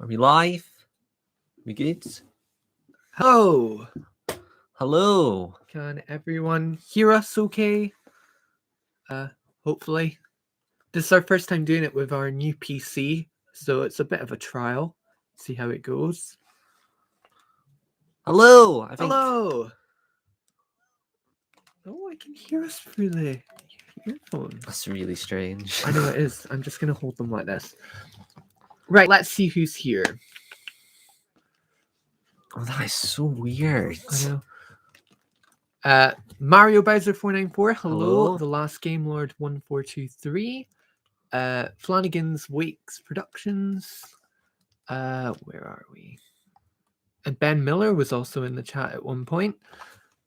Are we live? We good? Hello. Hello. Can everyone hear us okay? Hopefully. This is our first time doing it with our new PC, so it's a bit of a trial. See how it goes. Hello. Hello. Oh, I can hear us through the earphones. That's really strange. I know it is. I'm just going to hold them like this. Right, let's see who's here. Oh, that is so weird. I know. Mario Bowser 494. Hello. Hello. The Last Game Lord 1423. Flanagan's Wakes Productions. Where are we? And Ben Miller was also in the chat at one point.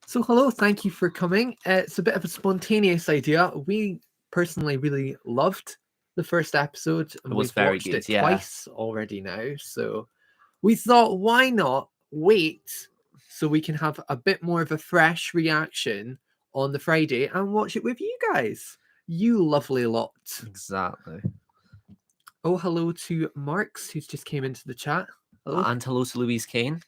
So hello, thank you for coming. It's a bit of a spontaneous idea. We personally really loved the first episode, and It was we've very watched good, it yeah. twice already now. So we thought, why not wait so we can have a bit more of a fresh reaction on the Friday and watch it with you guys, you lovely lot. Exactly. Oh, hello to Marks, who's just came into the chat. Hello. And hello to Louise Kane.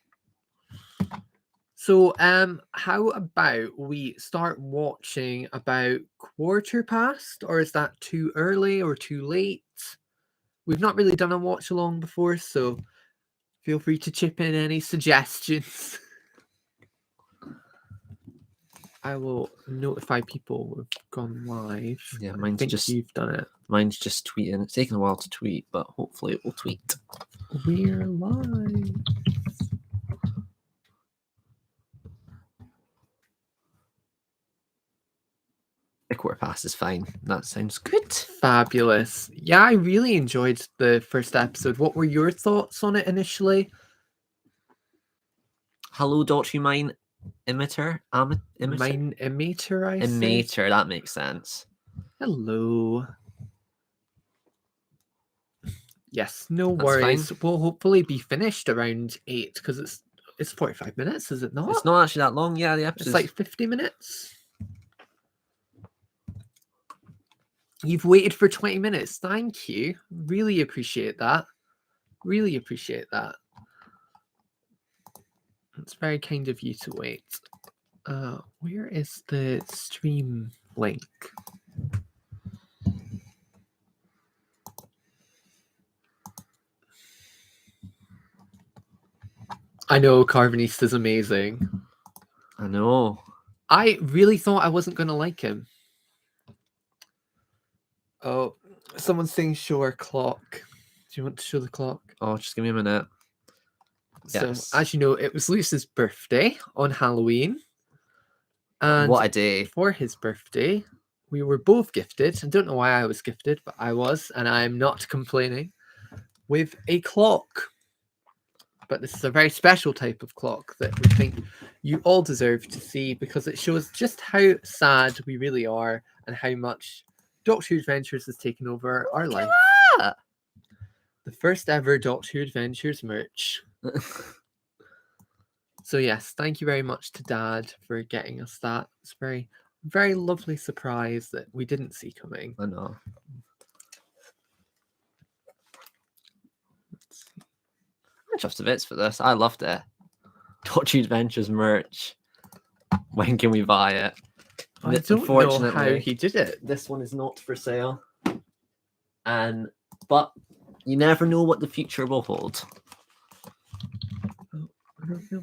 So, how about we start watching about 1:15, or is that too early or too late? We've not really done a watch along before, so feel free to chip in any suggestions. I will notify people we've gone live. Yeah, I think you've done it. Mine's just tweeting. It's taken a while to tweet, but hopefully it will tweet. We're live. A 1:15 is fine. That sounds good. Fabulous. Yeah, I really enjoyed the first episode. What were your thoughts on it initially? Hello, Doctor Mine Imiter. Mine Imiter, I say. Imiter, that makes sense. Hello. Yes, no That's worries. fine. We'll hopefully be finished around 8 because it's 45 minutes, is it not? It's not actually that long. Yeah, the episode's It's like 50 minutes. You've waited for 20 minutes. Thank you. Really appreciate that. Really appreciate that. It's very kind of you to wait. Where is the stream link? I know Carvanista's amazing. I know. I really thought I wasn't going to like him. Oh, someone's saying show our clock. Do you want to show the clock? Oh, just give me a minute. So, Yes. as you know, it was Luce's birthday on Halloween. And what a day. For his birthday, we were both gifted. I don't know why I was gifted, but I was, and I'm not complaining, with a clock. But this is a very special type of clock that we think you all deserve to see because it shows just how sad we really are and how much Doctor Who Adventures has taken over our life. The first ever Doctor Who Adventures merch. So yes, thank you very much to Dad for getting us that. It's very, very lovely surprise that we didn't see coming. I know. I'm chuffed to bits for this. I loved it. Doctor Who Adventures merch. When can we buy it? I don't know how he did it. This one is not for sale. But you never know what the future will hold.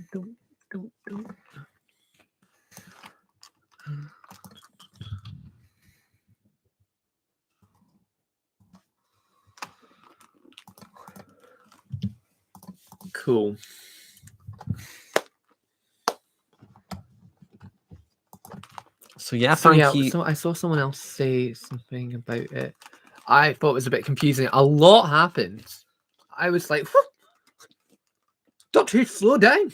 Don't. Cool. So yeah, thank you. So I saw someone else say something about it. I thought it was a bit confusing. A lot happened. I was like, Doctor Who, slow down.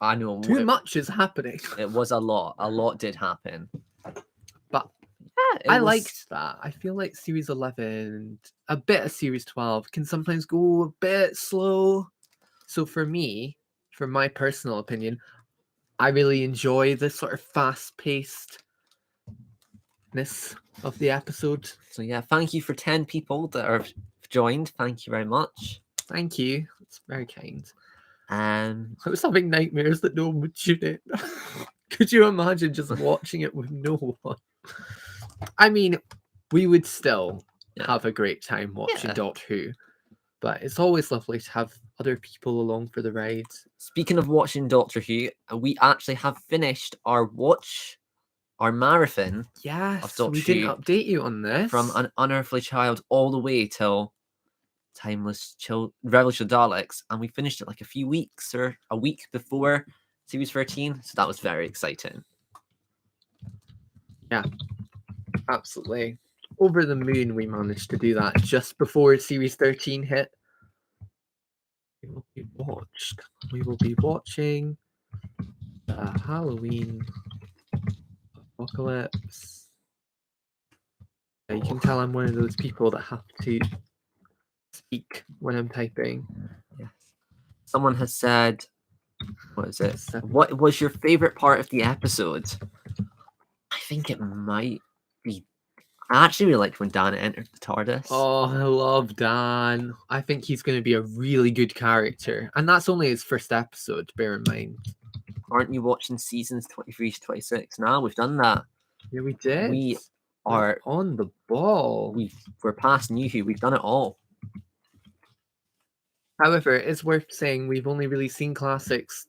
I know. Too much is happening. It was a lot. A lot did happen. But yeah, I liked that. I feel like Series 11 and a bit of Series 12 can sometimes go a bit slow. So for me, for my personal opinion, I really enjoy the sort of fast-pacedness of the episode. So yeah, thank you for 10 people that have joined. Thank you very much. Thank you. It's very kind. I I was having nightmares that no one would tune in. Could you imagine just watching it with no one? I mean, we would still have a great time watching Doctor Who, but it's always lovely to have other people along for the ride. Speaking of watching Doctor Who, we actually have finished our marathon. Yes, Doctor we didn't Who update you on this. From An Unearthly Child all the way till Timeless Revolution of Daleks, and we finished it like a few weeks or a week before Series 13, so that was very exciting. Yeah, absolutely. Over the moon, we managed to do that just before Series 13 hit. We will be watching the Halloween Apocalypse. Yeah, you can tell I'm one of those people that have to speak when I'm typing. Yes. Someone has said, what is it? What was your favorite part of the episode? I think it might be. I actually really liked when Dan entered the TARDIS. Oh, I love Dan. I think he's going to be a really good character. And that's only his first episode, bear in mind. Aren't you watching seasons 23 to 26 now? We've done that. Yeah, we did. We are on the ball. We're past New Who. We've done it all. However, it's worth saying we've only really seen classics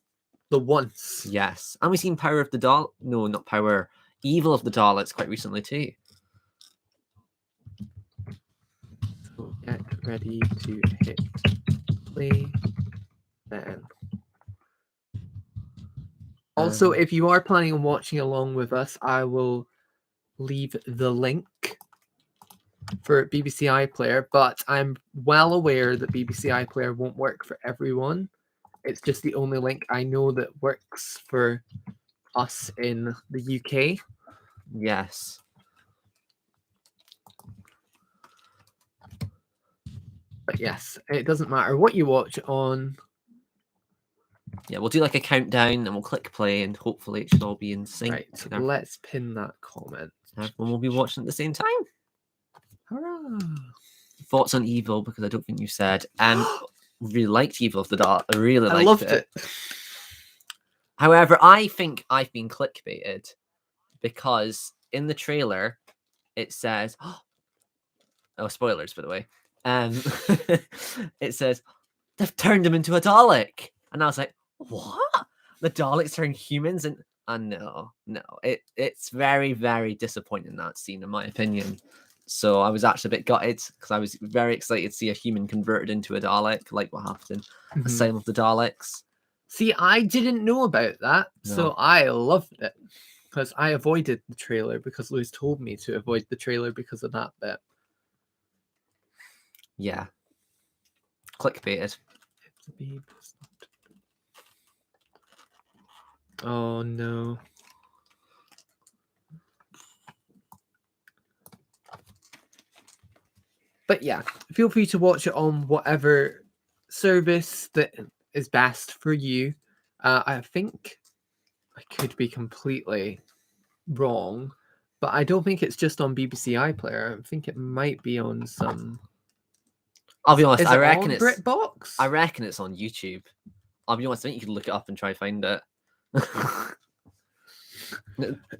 the once. Yes. And we've seen Power of the Daleks. No, not Power. Evil of the Daleks quite recently too. So get ready to hit play then. Also, if you are planning on watching along with us, I will leave the link for BBC iPlayer, but I'm well aware that BBC iPlayer won't work for everyone. It's just the only link I know that works for us in the UK. Yes. But yes, it doesn't matter what you watch on. Yeah, we'll do like a countdown and we'll click play and hopefully it should all be in sync. Right, let's pin that comment. Everyone will be watching at the same time. Hurrah! Thoughts on Evil, because I don't think you said. Really liked Evil of the Daleks. I really liked loved it. However, I think I've been clickbaited because in the trailer it says, oh, spoilers by the way. It says they've turned him into a Dalek, and I was like, what? The Daleks turn humans, and no, it's very, very disappointing, that scene in my opinion. So I was actually a bit gutted because I was very excited to see a human converted into a Dalek, like what happened in Asylum of the Daleks. See, I didn't know about that, so I loved it because I avoided the trailer because Louis told me to avoid the trailer because of that bit. Yeah. Clickbaited. Oh no. But yeah, feel free to watch it on whatever service that is best for you. I think I could be completely wrong, but I don't think it's just on BBC iPlayer. I think it might be on some. I'll be honest. I reckon it's BritBox. I reckon it's on YouTube. I'll be honest. I think you can look it up and try to find it.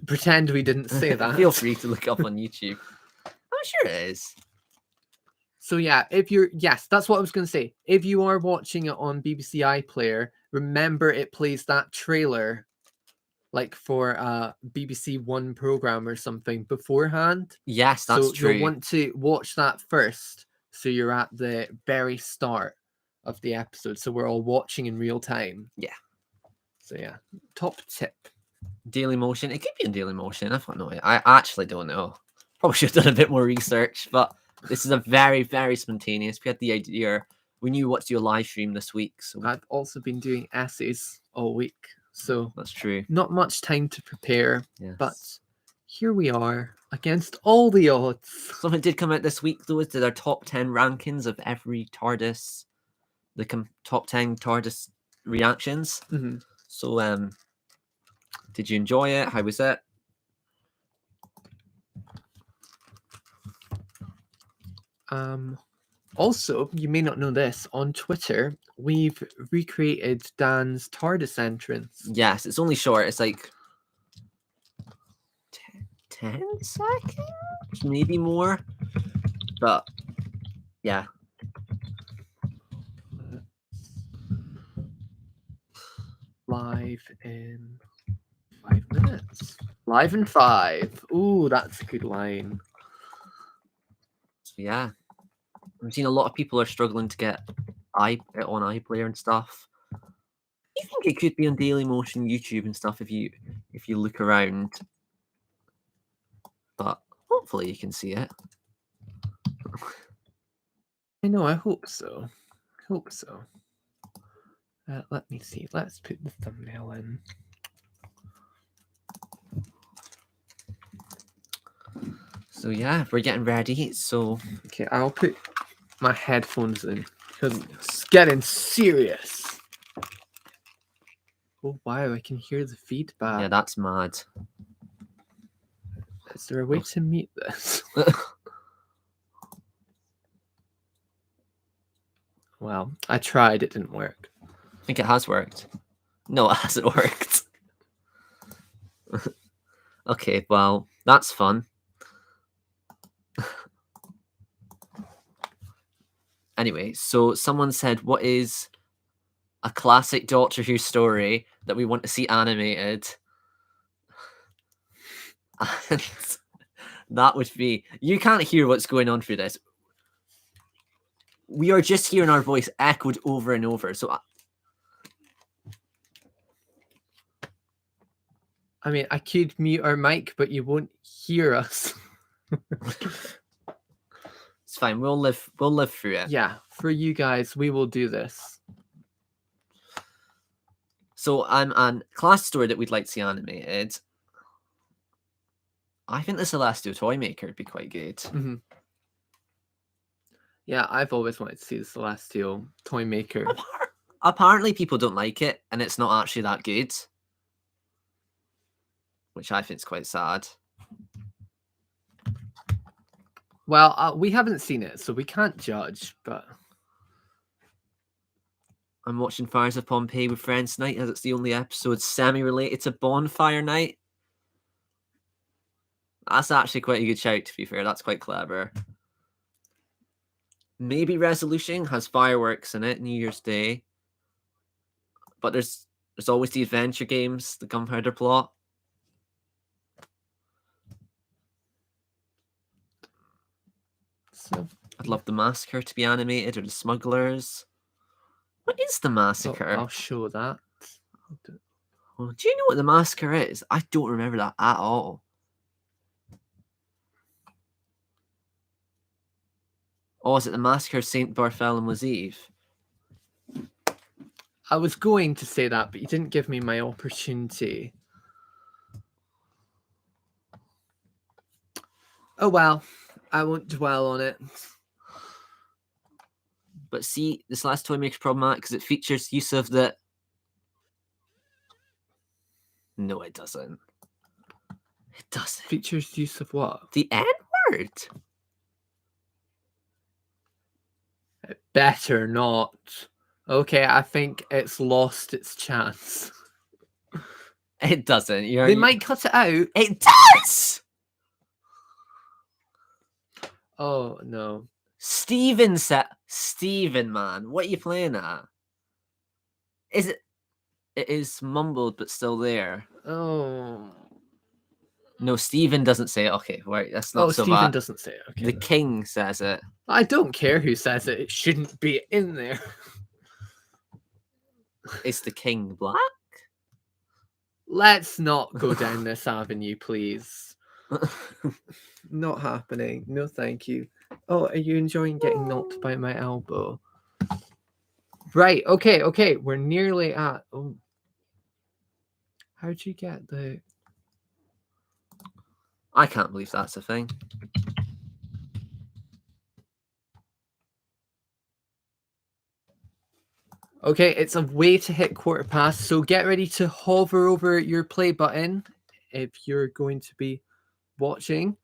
Pretend we didn't say that. Feel free to look it up on YouTube. I'm sure it is. So yeah, yes, that's what I was going to say. If you are watching it on BBC iPlayer, remember it plays that trailer like for a BBC One program or something beforehand. Yes, that's true. So you'll want to watch that first, so you're at the very start of the episode, so we're all watching in real time. Yeah. So yeah, top tip. Daily Motion. It could be in Daily Motion. I've got no idea. I actually don't know. Probably should have done a bit more research, but this is a very, very spontaneous. We had the idea. We knew what to do a live stream this week. So I've also been doing essays all week, so that's true. Not much time to prepare, yes. But here we are against all the odds. Something did come out this week, though. Did our top 10 rankings of every TARDIS, the top 10 TARDIS reactions. Mm-hmm. So, did you enjoy it? How was it? Also, you may not know this, on Twitter, we've recreated Dan's TARDIS entrance. Yes, it's only short. It's like 10 seconds, maybe more. But yeah. Live in 5 minutes. Live in 5. Ooh, that's a good line. So yeah. I've seen a lot of people are struggling to get on iPlayer and stuff. I think it could be on Dailymotion, YouTube and stuff if you look around. But hopefully you can see it. I know, I hope so. Hope so. Let me see. Let's put the thumbnail in. So yeah, we're getting ready. So okay, I'll put my headphones in because it's getting serious. Oh wow, I can hear the feedback. yeah, that's mad. Is there a way to mute this? Well, I tried, it didn't work. I think it has worked. No, it hasn't worked. Okay, well, that's fun. Anyway, so someone said, what is a classic Doctor Who story that we want to see animated? And that would be... You can't hear what's going on through this. We are just hearing our voice echoed over and over. So I mean, I could mute our mic, but you won't hear us. it's fine. We'll live through it. Yeah, for you guys, we will do this. So an class story that we'd like to see animated. I think the Celestial Toymaker would be quite good. Mm-hmm. Yeah, I've always wanted to see the Celestial Toymaker. Apparently people don't like it, and it's not actually that good. Which I think is quite sad. Well, we haven't seen it, so we can't judge, but... I'm watching Fires of Pompeii with friends tonight, as it's the only episode semi-related to Bonfire Night. That's actually quite a good shout, to be fair. That's quite clever. Maybe Resolution has fireworks in it, New Year's Day. But there's always the adventure games, the Gunpowder Plot. So I'd love the Massacre to be animated, or the Smugglers. What is the Massacre? I'll show that. Well, do you know what the Massacre is? I don't remember that at all. Oh, is it the Massacre of St. Bartholomew's Eve? I was going to say that, but you didn't give me my opportunity. Oh well, I won't dwell on it. But see, this last toy makes problematic because it features use of the... No, it doesn't. It doesn't. Features use of what? The N-word. It better not. Okay, I think it's lost its chance. It doesn't. They might cut it out. It does! Oh, no. Steven said... Steven, man. What are you playing at? Is it... It is mumbled, but still there. Oh. No, Steven doesn't say it. Okay, right. That's not so Steven bad. doesn't say it. Okay. The king says it. I don't care who says it. It shouldn't be in there. Is the king black? Let's not go down this avenue, please. Not happening. No, thank you. Oh, are you enjoying getting knocked by my elbow? Right. Okay. We're nearly at... Oh. How'd you get the... I can't believe that's a thing. Okay, it's a way to hit 1/4 so get ready to hover over your play button if you're going to be watching.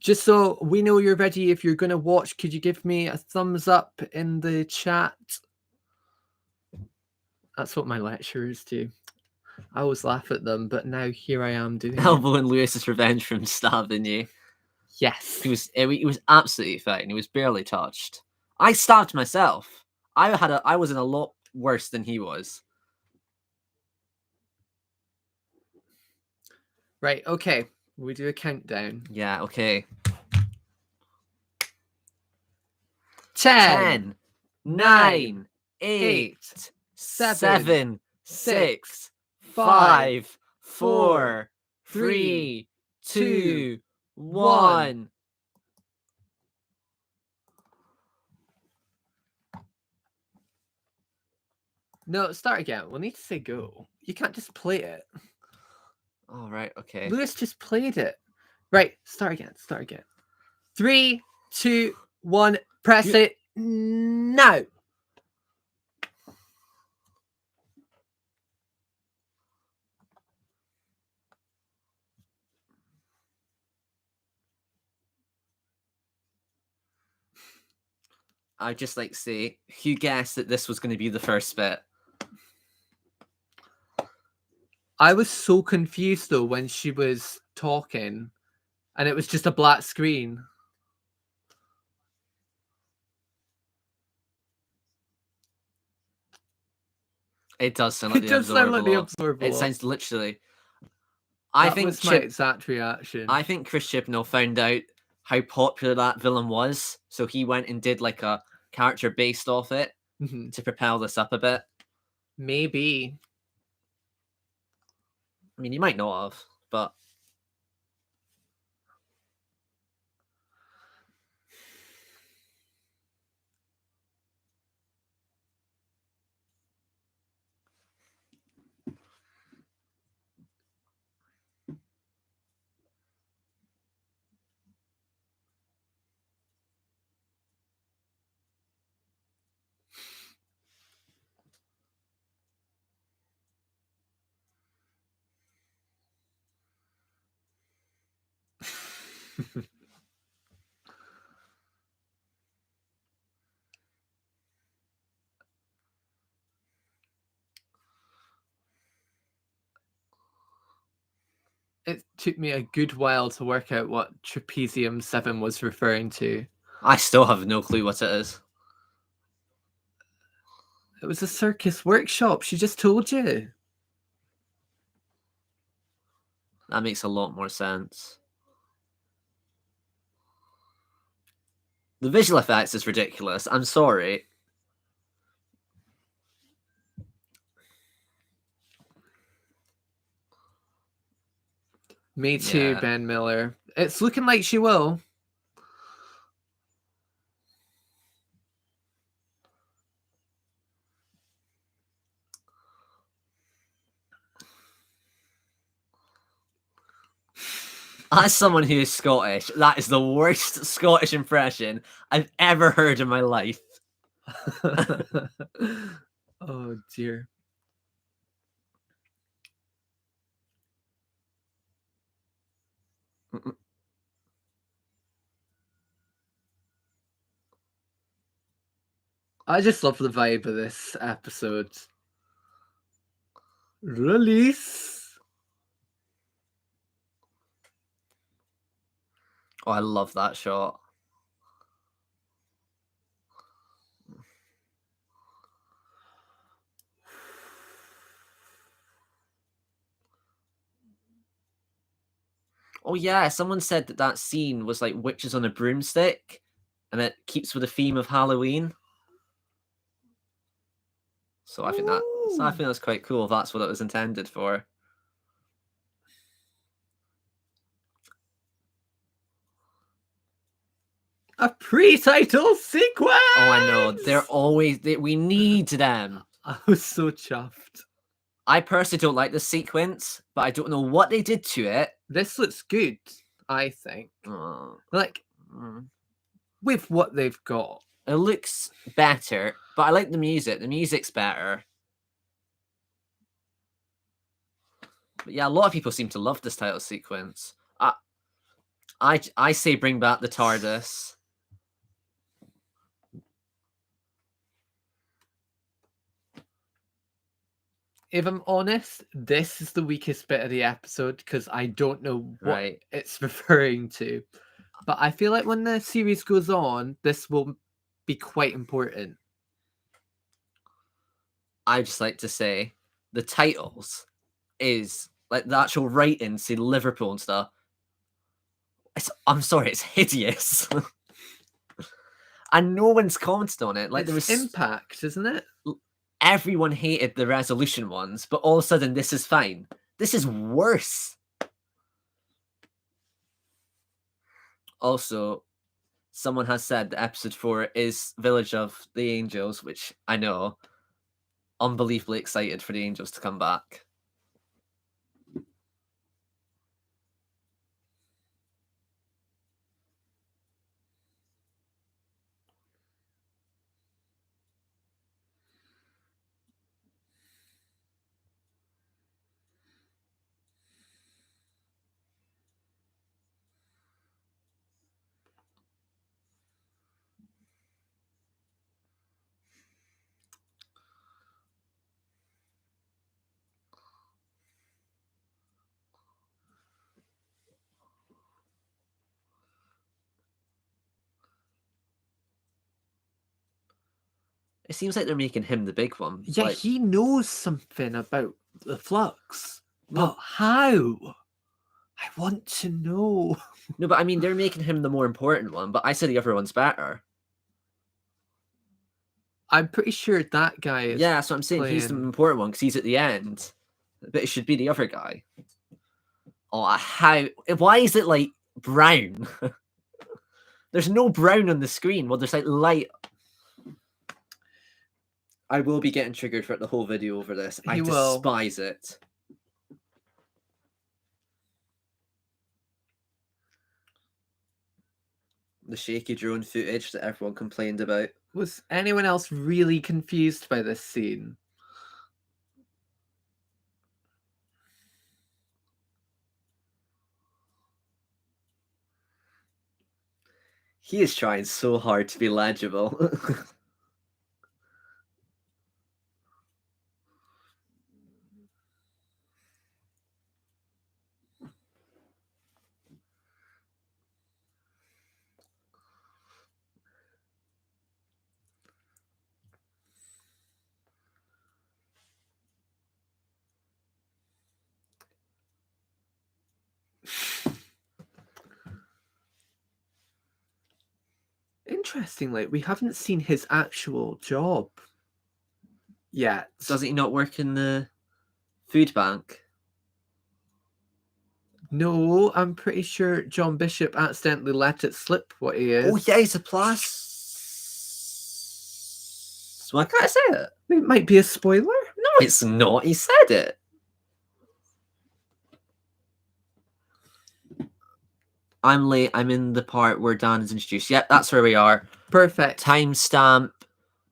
Just so we know you're ready, if you're going to watch, could you give me a thumbs up in the chat? That's what my lecturers do. I always laugh at them, but now here I am doing it. Elbow and Lewis's revenge from stabbing you. Yes. He was absolutely fine. He was barely touched. I stabbed myself. I was in a lot worse than he was. Right, okay. We do a countdown. Yeah, okay. 10, 9, 8, 7, 6, 5, 4, 3, 2, 1. No, start again. We'll need to say go. You can't just play it. All right, okay. Lewis just played it. Right, start again. 3, 2, 1. Press it now. I just like to say, who guessed that this was going to be the first bit? I was so confused though when she was talking and it was just a black screen. It does sound like It the does sound like the Absorbable. Absorbable. It sounds literally. That was my exact reaction. I think Chris Chibnall found out how popular that villain was, so he went and did like a character based off it to propel this up a bit. Maybe. I mean, you might not have, but It took me a good while to work out what Trapezium 7 was referring to. I still have no clue what it is. It was a circus workshop. She just told you. That makes a lot more sense. The visual effects is ridiculous. I'm sorry. Me too, Yeah. Ben Miller. It's looking like she will. As someone who is Scottish, that is the worst Scottish impression I've ever heard in my life. Oh dear. I just love the vibe of this episode. Release. Oh, I love that shot. Oh yeah, someone said that scene was like witches on a broomstick, and it keeps with the theme of Halloween. So I think that's quite cool. If that's what it was intended for. A pre-title sequence. Oh, I know. We need them. I was so chuffed. I personally don't like the sequence, but I don't know what they did to it. This looks good, I think. Oh. Like, with what they've got. It looks better, but I like the music. The music's better. But yeah, a lot of people seem to love this title sequence. I say bring back the TARDIS. If I'm honest, this is the weakest bit of the episode because I don't know what Right. it's referring to. But I feel like when the series goes on, this will be quite important. I just like to say the titles is like the actual writing, see Liverpool and stuff. I'm sorry, it's hideous. And no one's commented on it. Like It's there was Impact, isn't it? everyone hated the resolution ones, but all of a sudden this is fine. This is worse. Also, someone has said that episode 4 is Village of the Angels, which I know. Unbelievably excited for the Angels to come back. It seems like they're making him the big one. Yeah, like, he knows something about the Flux. No. But how? I want to know. No, but I mean, they're making him the more important one, but I say the other one's better. I'm pretty sure that guy is. Yeah, that's what I'm saying. He's the playing- important one because he's at the end. But it should be the other guy. Oh, how? Why is it like brown? There's no brown on the screen. Well, there's like light. I will be getting triggered for the whole video over this. I He will. despise it. The shaky drone footage that everyone complained about. Was anyone else really confused by this scene? He is trying so hard to be legible. Interestingly, we haven't seen his actual job yet. Doesn't he not work in the food bank? No, I'm pretty sure John Bishop accidentally let it slip what he is. Oh yeah, he's a plus. Why can't I say it? It might be a spoiler. No, it's not. He said it. I'm late. I'm in the part where Dan is introduced. Yep, that's where we are. Perfect. Timestamp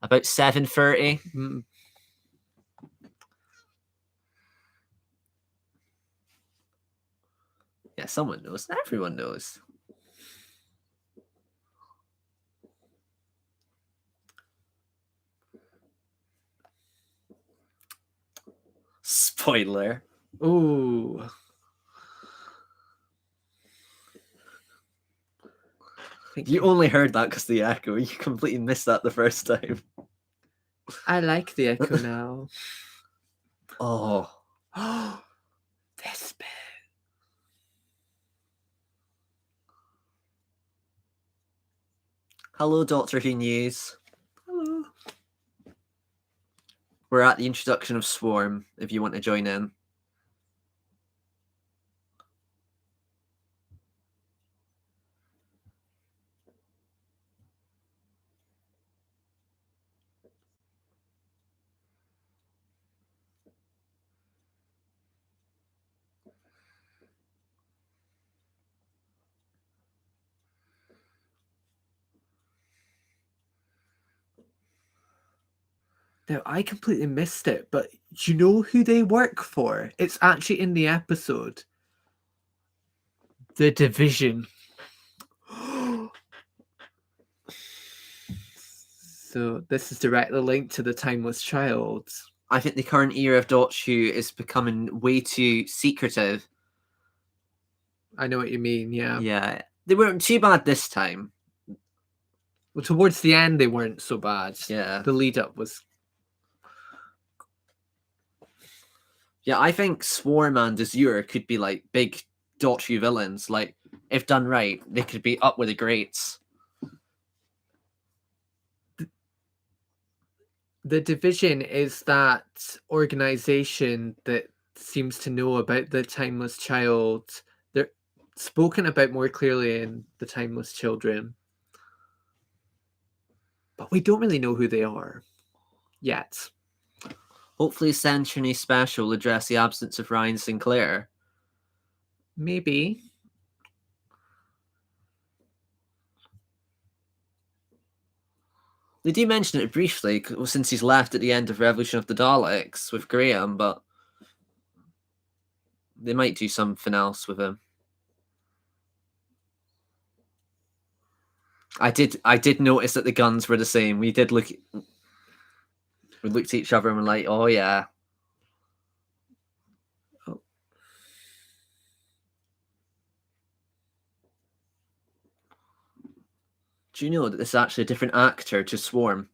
about 7:30. Mm. Yeah, someone knows. Everyone knows. Spoiler. Ooh. You only heard that because the echo. You completely missed that the first time. I like the echo now. Oh. This bit. Hello, Doctor Who News. Hello. We're at the introduction of Swarm, if you want to join in. Now, I completely missed it, but do you know who they work for? It's actually in the episode. The Division. So this is directly linked to the Timeless Child. I think the current era of Doctor Who is becoming way too secretive. I know what you mean, yeah. Yeah, they weren't too bad this time. Well, towards the end, they weren't so bad. Yeah. The lead up was. Yeah, I think Swarm and Azure could be like big Doctor Who villains. Like, if done right, they could be up with the greats. The Division is that organization that seems to know about the Timeless Child. They're spoken about more clearly in the Timeless Children. But we don't really know who they are yet. Hopefully, Century Special will address the absence of Ryan Sinclair. Maybe. They do mention it briefly since he's left at the end of Revolution of the Daleks with Graham, but they might do something else with him. I did notice that the guns were the same. We looked at each other and were like, oh yeah. Oh. Do you know that this is actually a different actor to Swarm?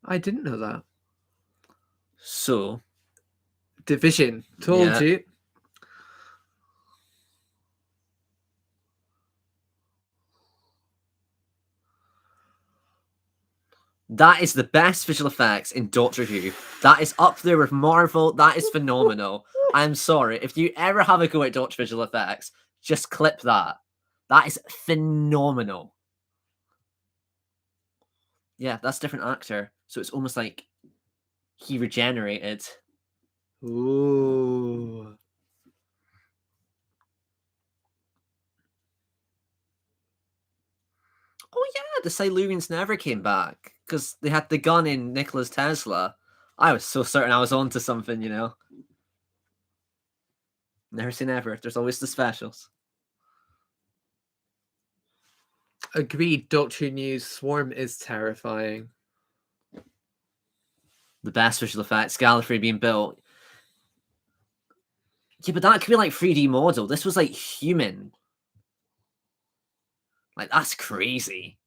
I didn't know that. So, Division. Told you. that is the best visual effects in Doctor Who. That is up there with Marvel. That is phenomenal. I'm sorry. If you ever have a go at Doctor visual effects, just clip that. That is phenomenal. Yeah, that's a different actor. So it's almost like he regenerated. Ooh. Oh yeah, the Silurians never came back because they had the gun in Nikola Tesla. I was so certain I was onto something, you know. Never say never. There's always the specials. Agreed. Doctor Who News Swarm is terrifying. The best visual effects, Gallifrey being built. Yeah, but that could be like 3D model. This was like human. Like, that's crazy.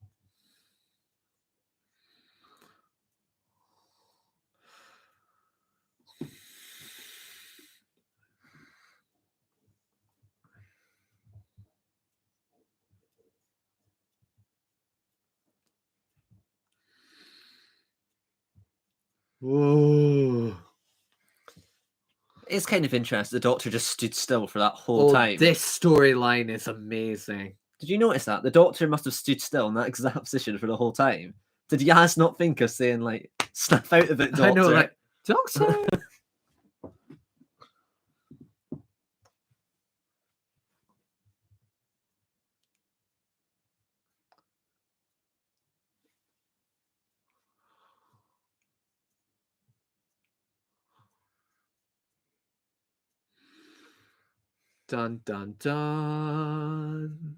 Whoa. It's kind of interesting. The Doctor just stood still for that whole time. This storyline is amazing. Did you notice that? The Doctor must have stood still in that exact position for the whole time. Did Yaz not think of saying, like, snap out of it, Doctor? I know, like, Doctor! Dun, dun, dun.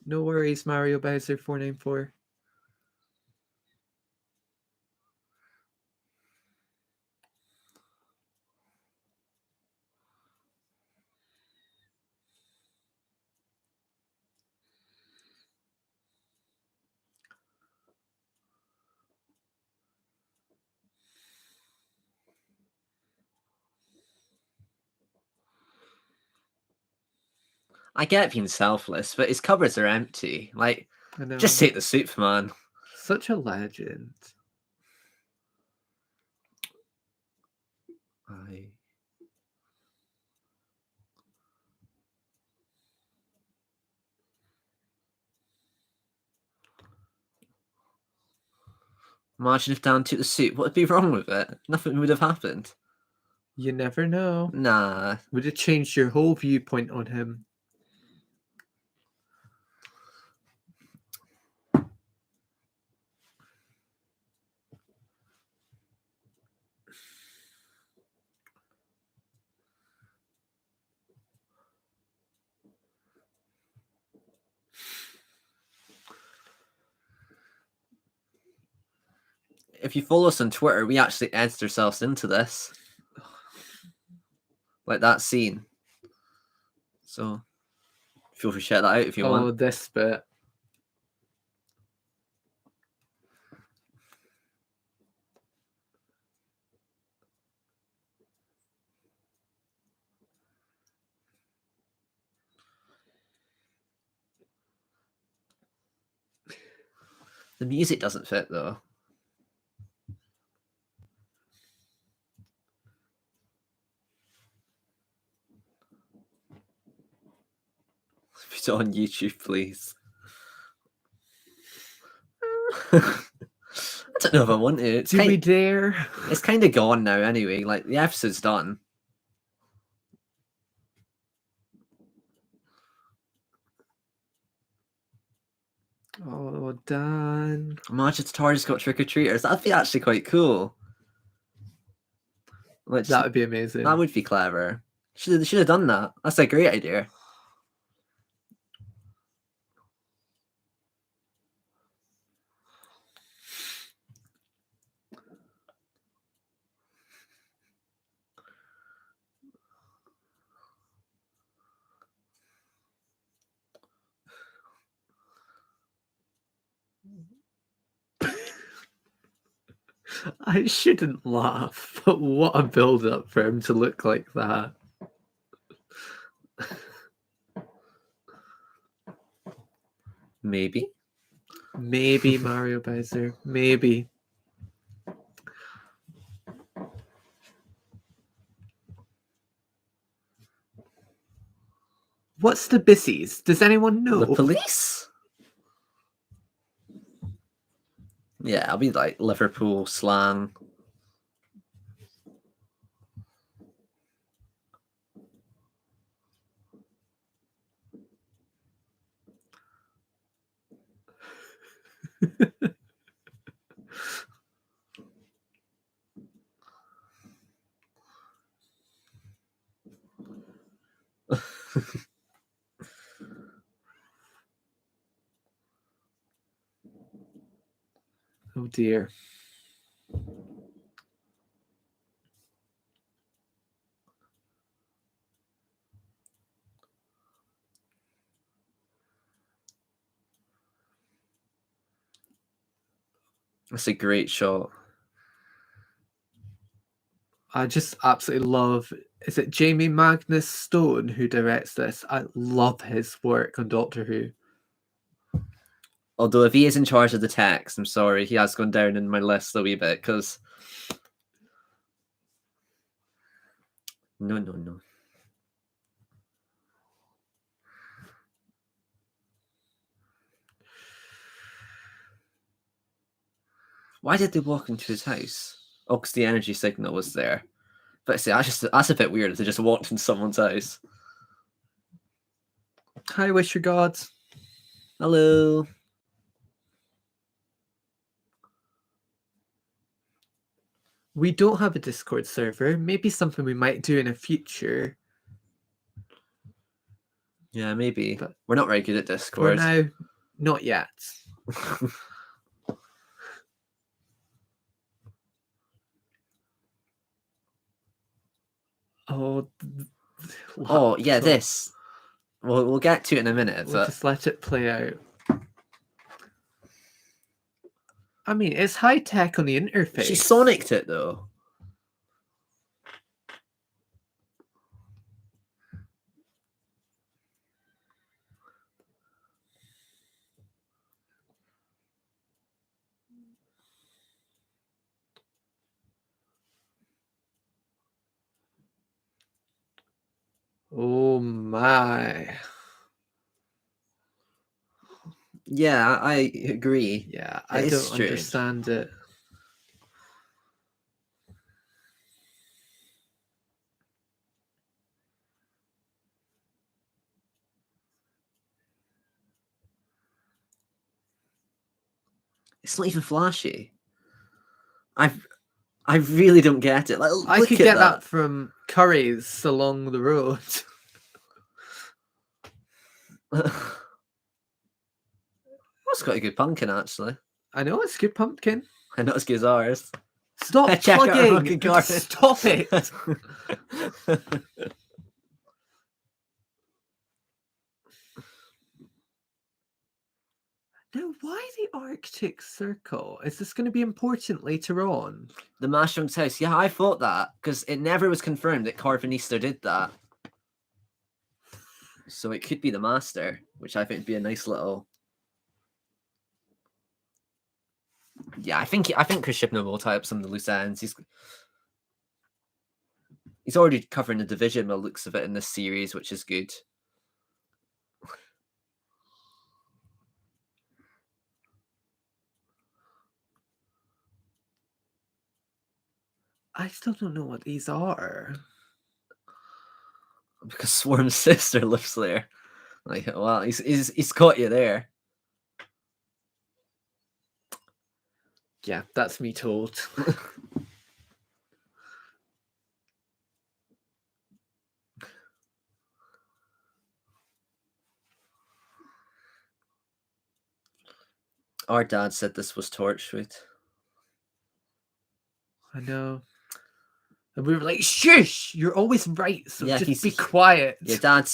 No worries, Mario Bowser 494. I get being selfless, but his cupboards are empty. Like, I know. just take the soup, man. Such a legend. Imagine if Dan took the soup. What would be wrong with it? Nothing would have happened. You never know. Nah. Would have changed your whole viewpoint on him. if you follow us on Twitter, we actually edit ourselves into this. Like that scene. So feel free to check that out if you want. Oh, this bit. The music doesn't fit though. Put it on YouTube, please. I don't know if I want to. It's Do we dare? It's kind of gone now anyway. Like, the episode's done. Oh, Dan. Imagine Tori's got trick-or-treaters. That'd be actually quite cool. Like, That would be amazing. that would be clever. Should have done that. That's a great idea. I shouldn't laugh, but what a build-up for him to look like that. Maybe. Maybe Mario Bowser. Maybe. What's the bissies? Does anyone know? The police? Yeah, I'll be like Liverpool slang. Oh dear. That's a great shot. I just absolutely love. Is it Jamie Magnus Stone who directs this? I love his work on Doctor Who. Although if he is in charge of the text, I'm sorry, he has gone down in my list a wee bit because no. Why did they walk into his house? Oh, because the energy signal was there. But see, that's a bit weird if they just walked into someone's house. Hi, Wish Your Gods. Hello. We don't have a Discord server. Maybe something we might do in the future. Yeah, maybe. But we're not very good at Discord. For now, not yet. Oh, yeah, this. We'll get to it in a minute. We'll just let it play out. I mean, it's high tech on the interface. She sonicked it though. Oh my. Yeah, I agree. Yeah, I don't understand it. It's not even flashy. I really don't get it. Like, I could get that from Curry's along the road. That's got a good pumpkin, actually. I know, it's good pumpkin. And not as good as ours. Stop Check out our plugging! fucking garden. Stop it! Now, why the Arctic Circle? Is this going to be important later on? The Mushroom's house. Yeah, I thought that because it never was confirmed that Carvanista did that. So it could be the Master, which I think would be a nice little. Yeah, I think Krishna will tie up some of the loose ends. He's already covering the division by the looks of it in this series, which is good. I still don't know what these are. Because Swarm's sister lives there. Like, well, he's caught you there. Yeah, that's me told. Our dad said this was Torchwood. I know. And we were like, shush! You're always right, so Yeah, just be quiet. Your dad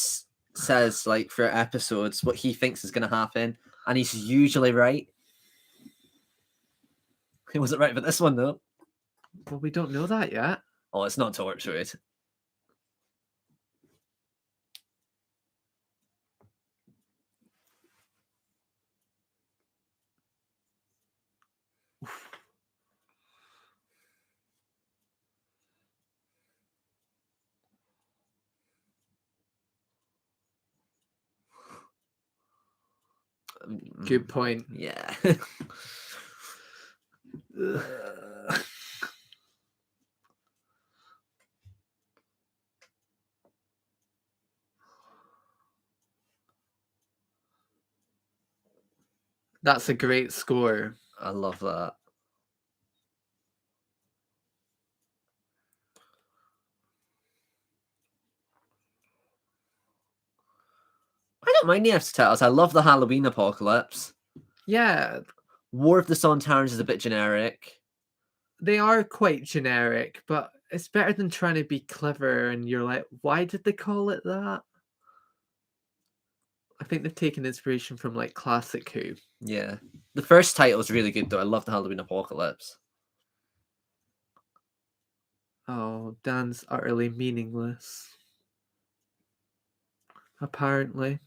says, like, for episodes, what he thinks is going to happen, and he's usually right. He wasn't right for this one, though. Well, we don't know that yet. Oh, it's not Torchwood. Good point. Yeah. That's a great score. I love that. I don't mind the episode titles. I love the Halloween apocalypse. Yeah. War of the Sun Towers is a bit generic. They are quite generic, but it's better than trying to be clever and you're like, why did they call it that? I think they've taken inspiration from like classic Who. Yeah. The first title is really good though. I love the Halloween apocalypse. Oh, Dan's utterly meaningless. Apparently.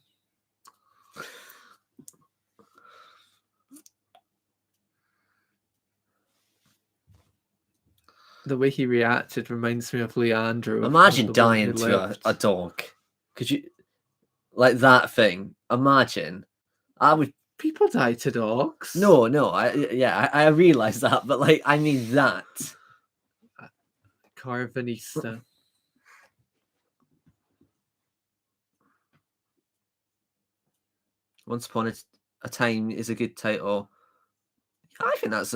The way he reacted reminds me of Leandro. Imagine dying to a dog. Could you, like that thing? Imagine. I would. People die to dogs. No. I realize that, but like, I mean that. Carvanista. Once Upon a Time is a good title. I think that's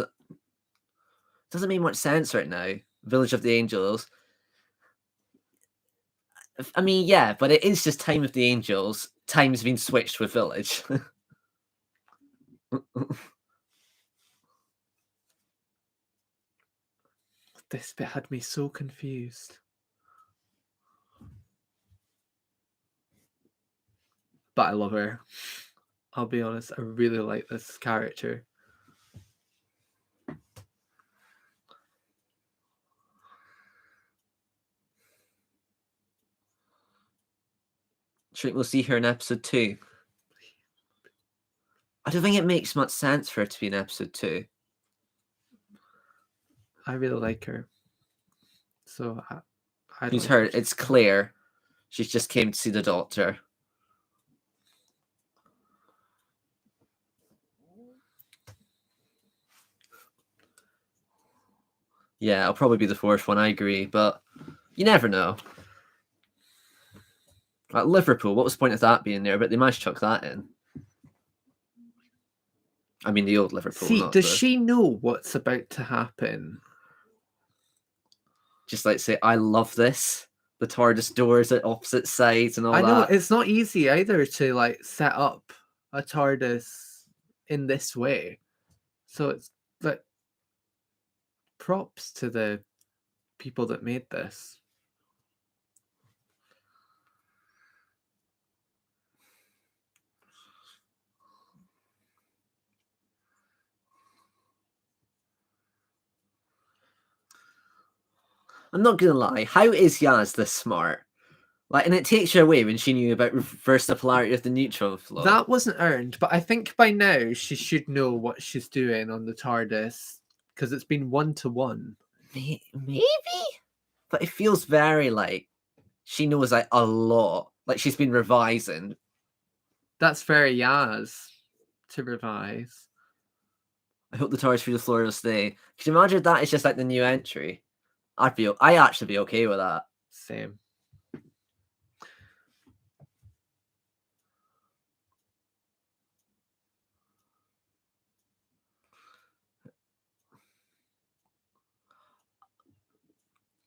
doesn't make much sense right now. Village of the Angels. I mean, yeah, but it is just Time of the Angels. Time's been switched with Village. This bit had me so confused. But I love her. I'll be honest, I really like this character. We'll see her in episode 2. I don't think it makes much sense for her to be in episode 2. I really like her. So I Who's her? It's Claire. She just came to see the doctor. Yeah, it'll probably be the 4th one, I agree, but you never know. Like Liverpool, what was the point of that being there? But they managed to chuck that in. I mean, the old Liverpool. See, does she know what's about to happen? Just like say, I love this. The TARDIS doors at opposite sides and all that. I know, it's not easy either to like set up a TARDIS in this way. So it's like, props to the people that made this. I'm not gonna lie. How is Yaz this smart? Like, and it takes you away when she knew about reverse the polarity of the neutron flow. That wasn't earned, but I think by now she should know what she's doing on the TARDIS because it's been 1-to-1. Maybe, but it feels very like she knows like a lot. Like she's been revising. That's very Yaz to revise. I hope the TARDIS through the floor will stay. Could you imagine that? It's just like the new entry. I actually be okay with that. Same.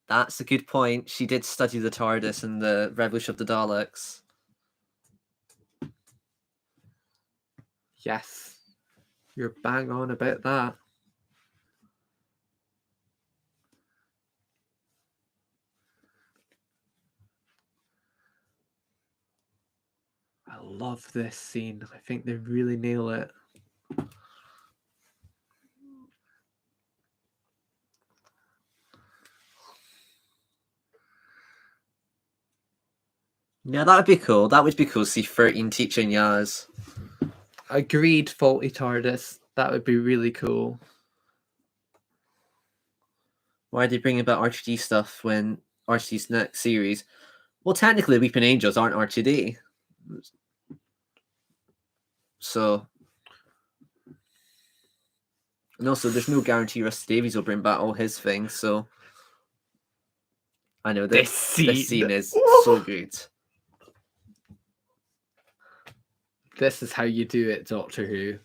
That's a good point. She did study the TARDIS in the Revolution of the Daleks. Yes. You're bang on about that. I love this scene. I think they really nail it. Yeah, that would be cool. That would be cool to see 13 teaching Yaz. Agreed, faulty TARDIS. That would be really cool. Why are they bringing about R2D stuff when R2D's next series? Well, technically, Weeping Angels aren't R2D. So. And also, there's no guarantee Rusty Davies will bring back all his things, so. I know this scene is so good. This is how you do it, Doctor Who.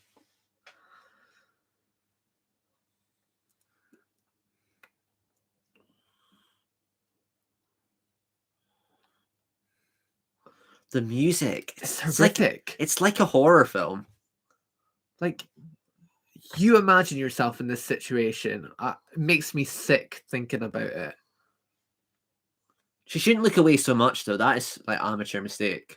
The music. It's horrific. It's like a horror film. Like, you imagine yourself in this situation. It makes me sick thinking about it. She shouldn't look away so much, though. That is like amateur mistake.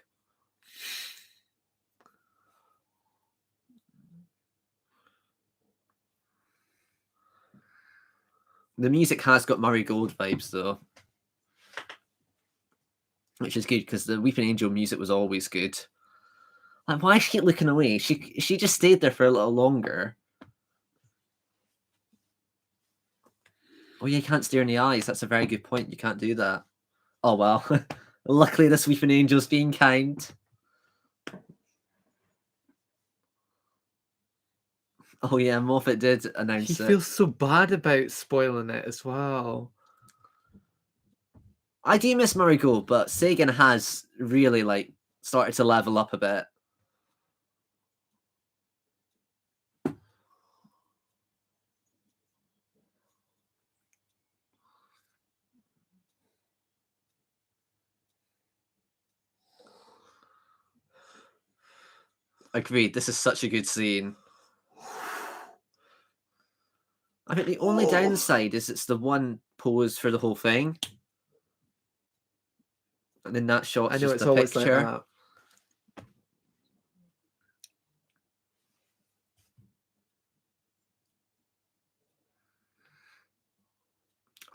The music has got Murray Gold vibes, though. Which is good, because the Weeping Angel music was always good. Like, why does she keep looking away? She just stayed there for a little longer. Oh, yeah, you can't stare in the eyes. That's a very good point. You can't do that. Oh, well. Luckily, this Weeping Angel's being kind. Oh, yeah, Moffat did announce it. He feels so bad about spoiling it as well. I do miss Murray Gold, but Segun has really, like, started to level up a bit. Agreed. This is such a good scene. I think the only downside is it's the one pose for the whole thing. And then that shot, I know just it's the always picture. like that.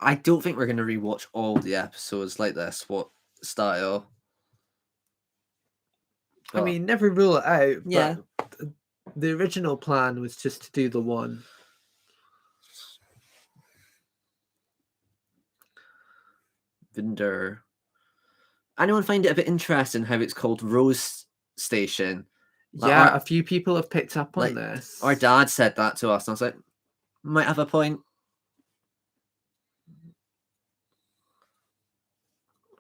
I don't think we're going to rewatch all the episodes like this. What style? I mean, never rule it out. Yeah. But the original plan was just to do the one. Vinder. Anyone find it a bit interesting how it's called Rose Station? Like Yeah, a few people have picked up on this. Our dad said that to us, and I was like, might have a point.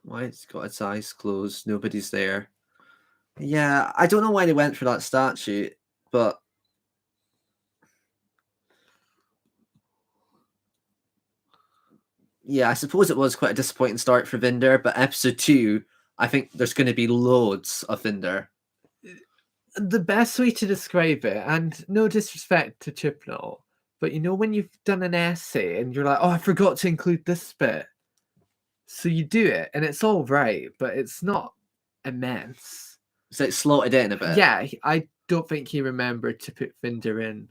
Why it's got its eyes closed? Nobody's there. Yeah, I don't know why they went for that statue, but yeah, I suppose it was quite a disappointing start for Vinder, but episode 2, I think there's going to be loads of Vinder. The best way to describe it, and no disrespect to Chibnall, But you know when you've done an essay and you're like, oh, I forgot to include this bit. So you do it and it's all right, but it's not immense. So it slotted in a bit. Yeah, I don't think he remembered to put Vinder in.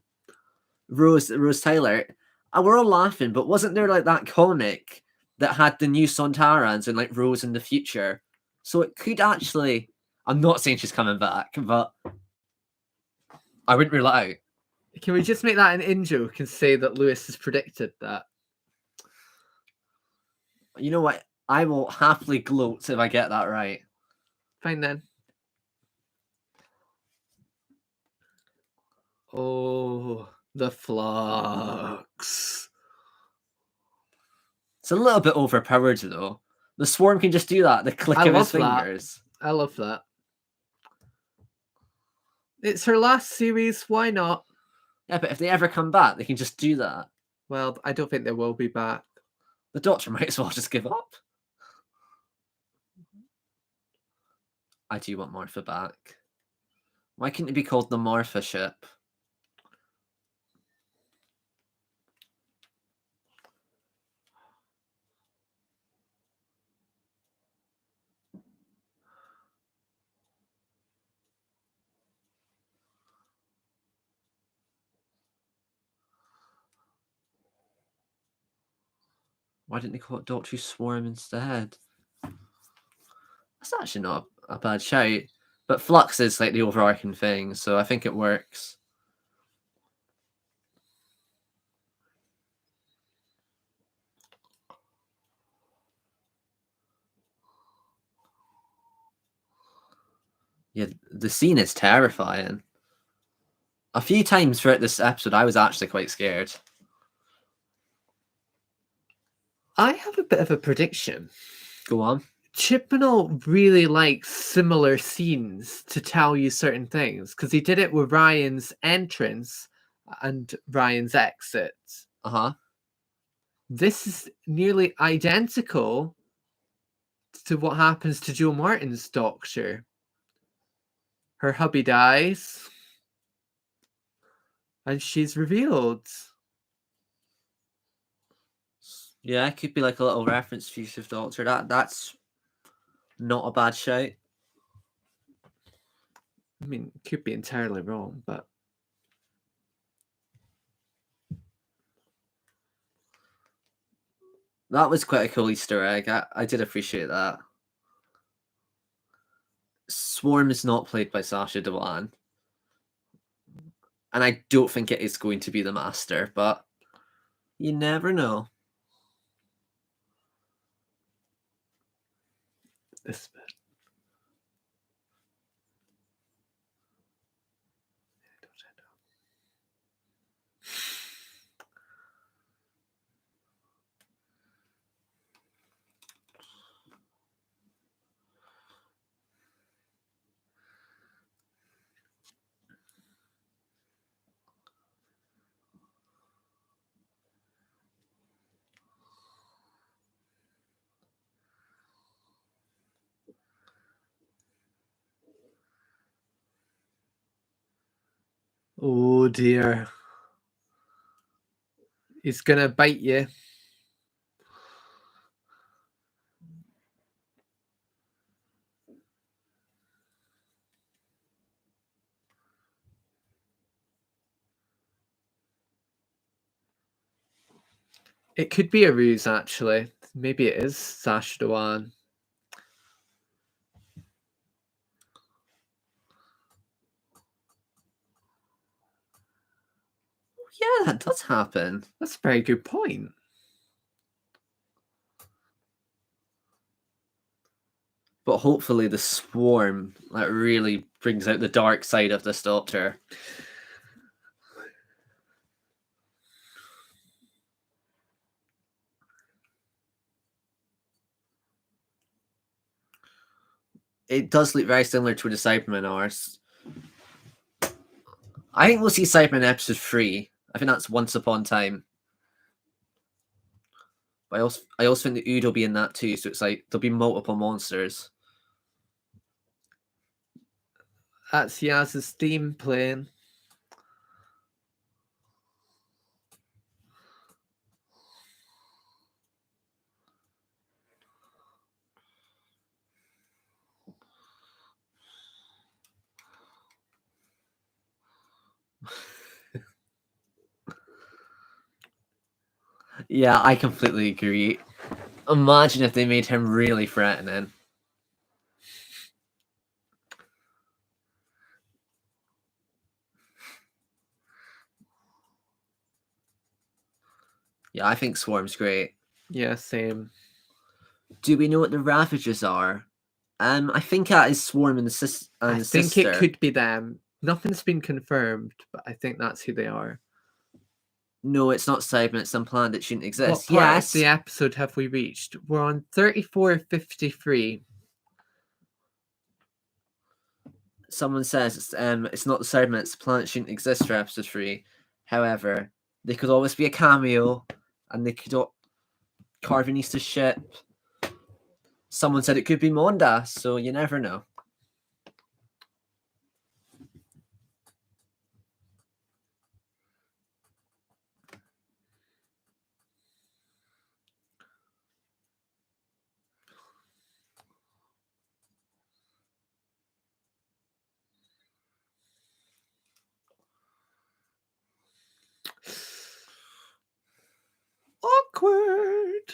Rose Taylor. We're all laughing, but wasn't there like that comic that had the new Sontarans and like Rose in the future? So it could actually. I'm not saying she's coming back, but I wouldn't rule it out. Can we just make that an in-joke and say that Lewis has predicted that? You know what? I will happily gloat if I get that right. Fine then. Oh, the Flux. It's a little bit overpowered though. The Swarm can just do that. The click I of his love that. fingers. I love that. It's her last series. Why not? Yeah, but if they ever come back, they can just do that. Well, I don't think they will be back. The Doctor might as well just give up. I do want Martha back. Why couldn't it be called the Martha ship? Why didn't they call it Doctor Who Swarm instead? That's actually not a bad shout. But Flux is like the overarching thing, so I think it works. Yeah, the scene is terrifying. A few times throughout this episode, I was actually quite scared. I have a bit of a prediction. Go on. Chibnall really likes similar scenes to tell you certain things because he did it with Ryan's entrance and Ryan's exit. Uh-huh. This is nearly identical to what happens to Jo Martin's Doctor. Her hubby dies and she's revealed. Yeah, it could be like a little reference to Fugitive Doctor. That's not a bad shout. I mean, could be entirely wrong, but that was quite a cool Easter egg. I did appreciate that. Swarm is not played by Sacha Dhawan. And I don't think it is going to be the Master, but you never know. this bit. Oh dear. He's gonna bite you. It could be a ruse, actually. Maybe it is Sacha Dhawan. Yeah, that does happen. That's a very good point. But hopefully the Swarm like really brings out the dark side of this Doctor. It does look very similar to the Cybermen are. I think we'll see Cybermen episode 3. I think that's Once Upon Time. But I also think the Ood will be in that too, so it's like there'll be multiple monsters. That's Yaz's theme playing. Yeah, I completely agree. Imagine if they made him really threatening. Yeah, I think Swarm's great. Yeah, same. Do we know what the Ravagers are? I think that is Swarm and the I think sister. it could be them. Nothing's been confirmed, but I think that's who they are. No, it's not Cybermen. It's some planet that shouldn't exist. What part Yes. of the episode have we reached? We're on 34:53. Someone says it's not the Cybermen. It's the planet that shouldn't exist for episode 3. However, they could always be a cameo, and they could carve an Easter ship. Someone said it could be Monda, so you never know. Awkward.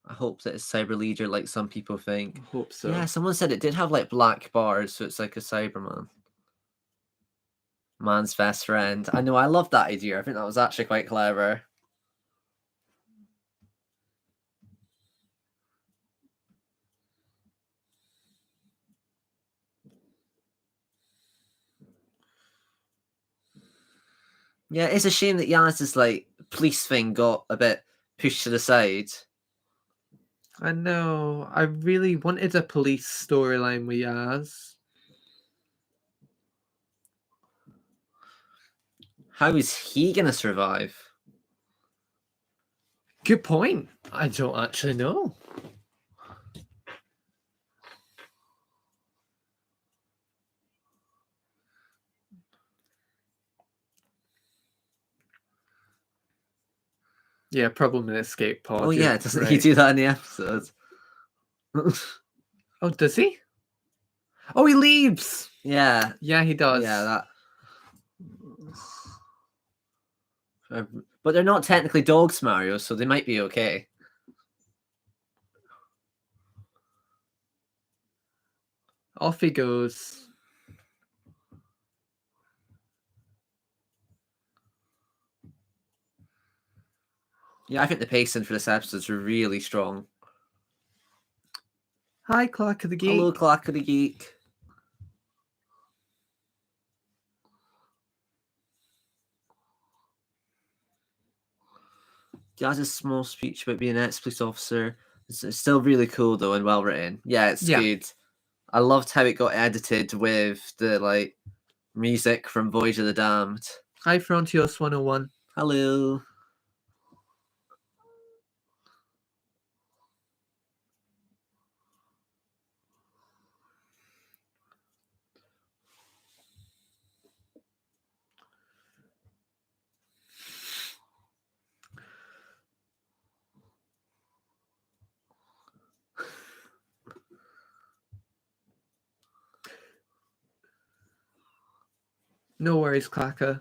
I hope that it's Cyber Leader like some people think. I hope so. Yeah, someone said it did have like black bars, so it's like a Cyberman. Man's best friend. I know, I love that idea. I think that was actually quite clever. Yeah, it's a shame that Yaz's like police thing got a bit pushed to the side. I know. I really wanted a police storyline with Yaz. How is he gonna survive? Good point. I don't actually know. Yeah, problem in escape pod. Oh you're yeah, doesn't he right. do that in the episode? Oh, does he? Oh, he leaves. Yeah, Yeah, he does. yeah, that. But they're not technically dogs, Mario, so they might be okay. Off he goes. Yeah, I think the pacing for this episode's really strong. Hi, Clark of the Geek. Hello, Clock of the Geek. Yaz's small speech about being an ex-police officer. It's still really cool though and well written. Yeah, it's good. I loved how it got edited with the like music from Voyage of the Damned. Hi, Frontios 101. Hello. No worries, Clacker.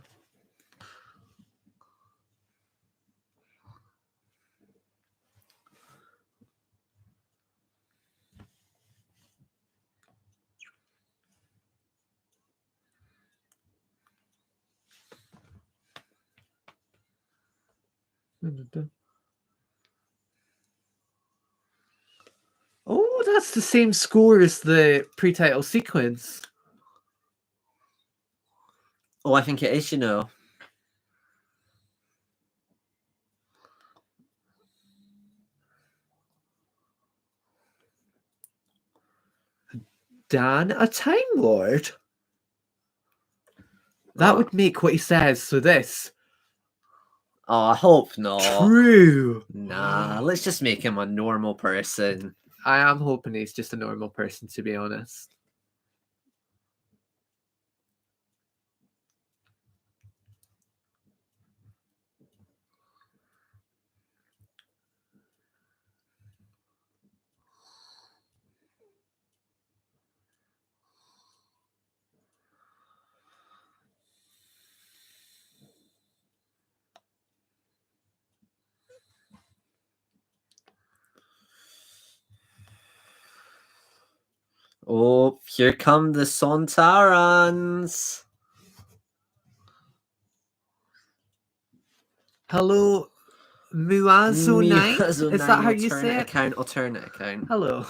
Oh, that's the same score as the pre-title sequence. Oh, I think it is, you know. Dan, a Time Lord? That would make what he says, so this. Oh, I hope not. True. Nah, let's just make him a normal person. I am hoping he's just a normal person, to be honest. Oh, here come the Sontarans. Hello, Muazo9? Miyazo Is that 9 how you say it? alternate account. Hello.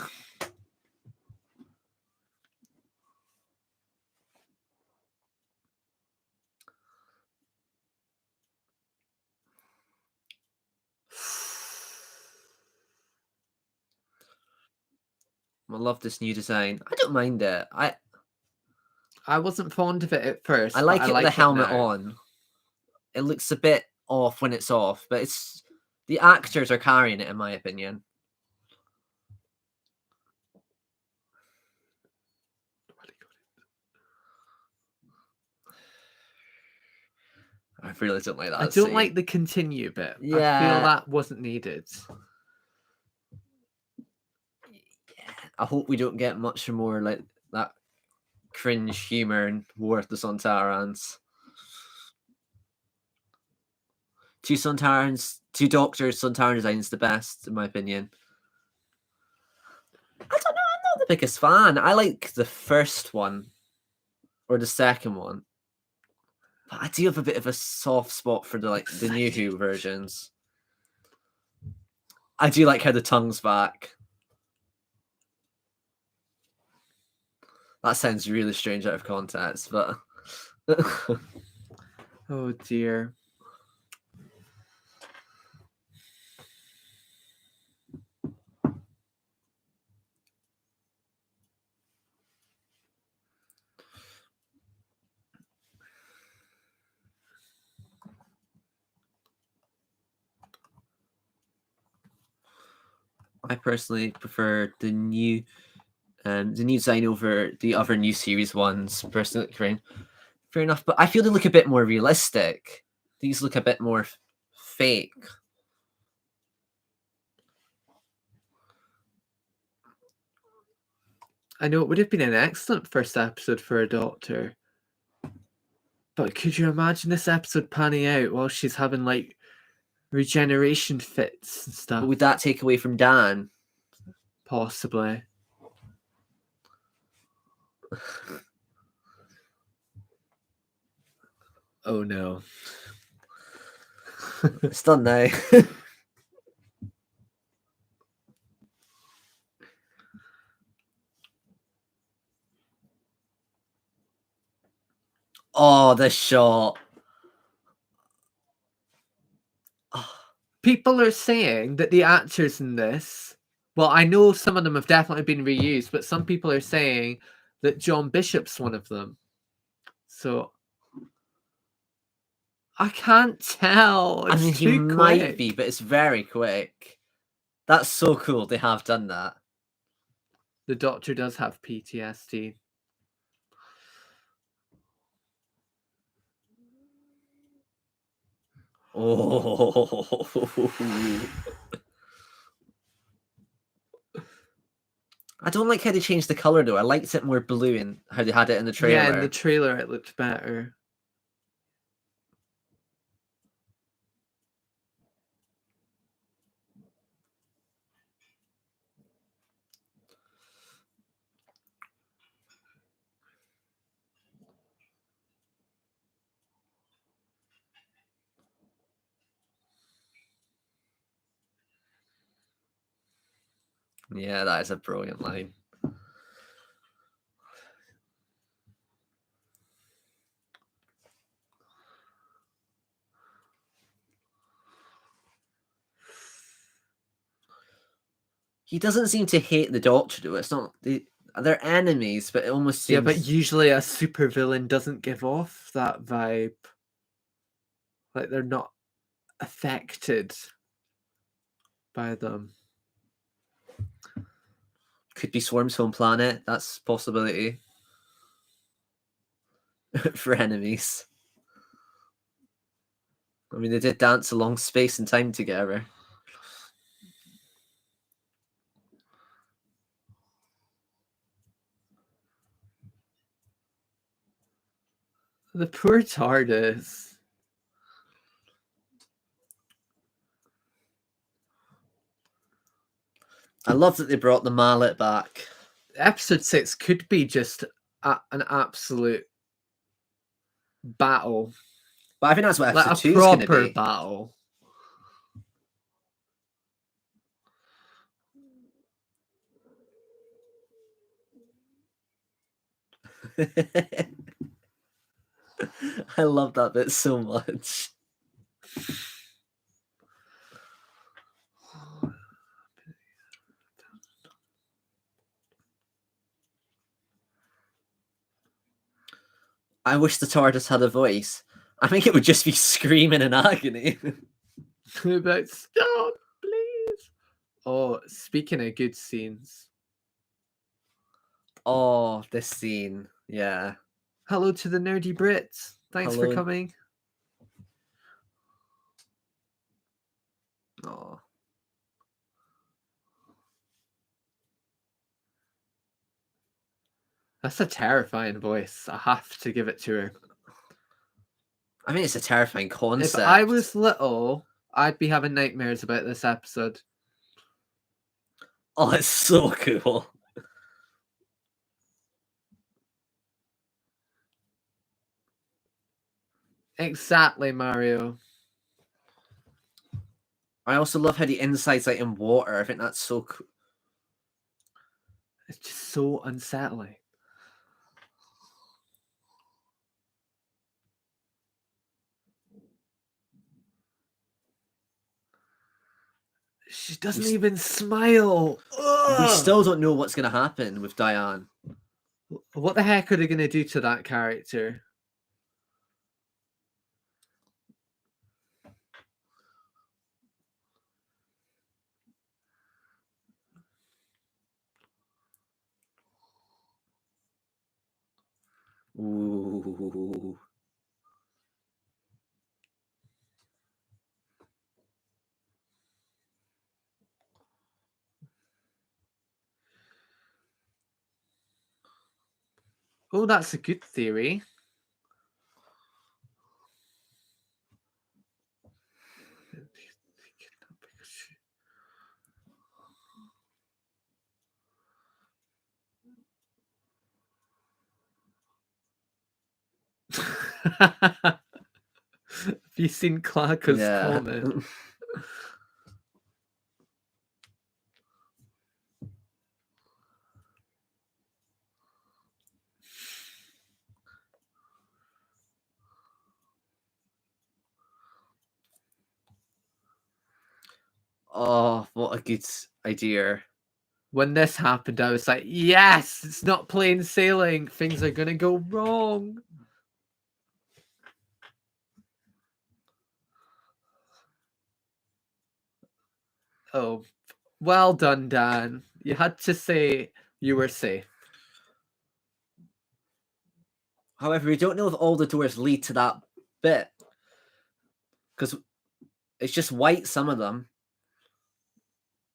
I love this new design. I don't mind it. I wasn't fond of it at first. I like but it I like with the helmet now. on. It looks a bit off when it's off, but it's the actors are carrying it in my opinion. I really don't like that. I don't like the continue bit. I feel Yeah. that wasn't needed. I hope we don't get much more like that cringe humor in War of the Sontarans. Two Doctors, Sontaran design's the best, in my opinion. I don't know, I'm not the biggest fan. I like the first one or the second one. But I do have a bit of a soft spot for the new Who versions. I do like how the tongue's back. That sounds really strange out of context, but Oh dear. I personally prefer the new design over the other new series ones. Personally, fair enough, but I feel they look a bit more realistic. These look a bit more fake. I know it would have been an excellent first episode for a doctor. But could you imagine this episode panning out while she's having like regeneration fits and stuff? But would that take away from Dan? Possibly. Oh no. It's done now. Oh, the shot. People are saying that the actors in this, well, I know some of them have definitely been reused, but some people are saying that John Bishop's one of them. So I can't tell. It's he too might quick. be, but it's very quick. That's so cool. They have done that. The doctor does have PTSD. Oh. I don't like how they changed the color though. I liked it more blue and how they had it in the trailer. Yeah, in the trailer it looked better. Yeah, that is a brilliant line. He doesn't seem to hate the Doctor though. It's not they're enemies, but it almost seems. Yeah, but usually a supervillain doesn't give off that vibe. Like they're not affected by them. Could be Swarm's home planet. That's a possibility. For enemies. I mean, they did dance along space and time together. The poor TARDIS. I love that they brought the mallet back. episode 6 could be just an absolute battle, But I think that's what like episode a 2 is going to proper be. battle. I love that bit so much. I wish the TARDIS had a voice. I think it would just be screaming in agony. But stop, please. Oh, speaking of good scenes. Oh, this scene. Yeah. Hello to the nerdy Brits. Thanks for Hello. coming. Oh. That's a terrifying voice. I have to give it to her. I mean, it's a terrifying concept. If I was little, I'd be having nightmares about this episode. Oh, it's so cool. Exactly, Mario. I also love how the inside's like in water. I think that's so cool. It's just so unsettling. She doesn't even smile. Ugh. We still don't know what's going to happen with Diane. What the heck are they going to do to that character? Ooh. Oh, that's a good theory. Have you seen Clarka's comment? Oh, what a good idea. When this happened, I was like, yes, it's not plain sailing. Things are going to go wrong. Oh, well done, Dan. You had to say you were safe. However, we don't know if all the doors lead to that bit. Because it's just white, some of them.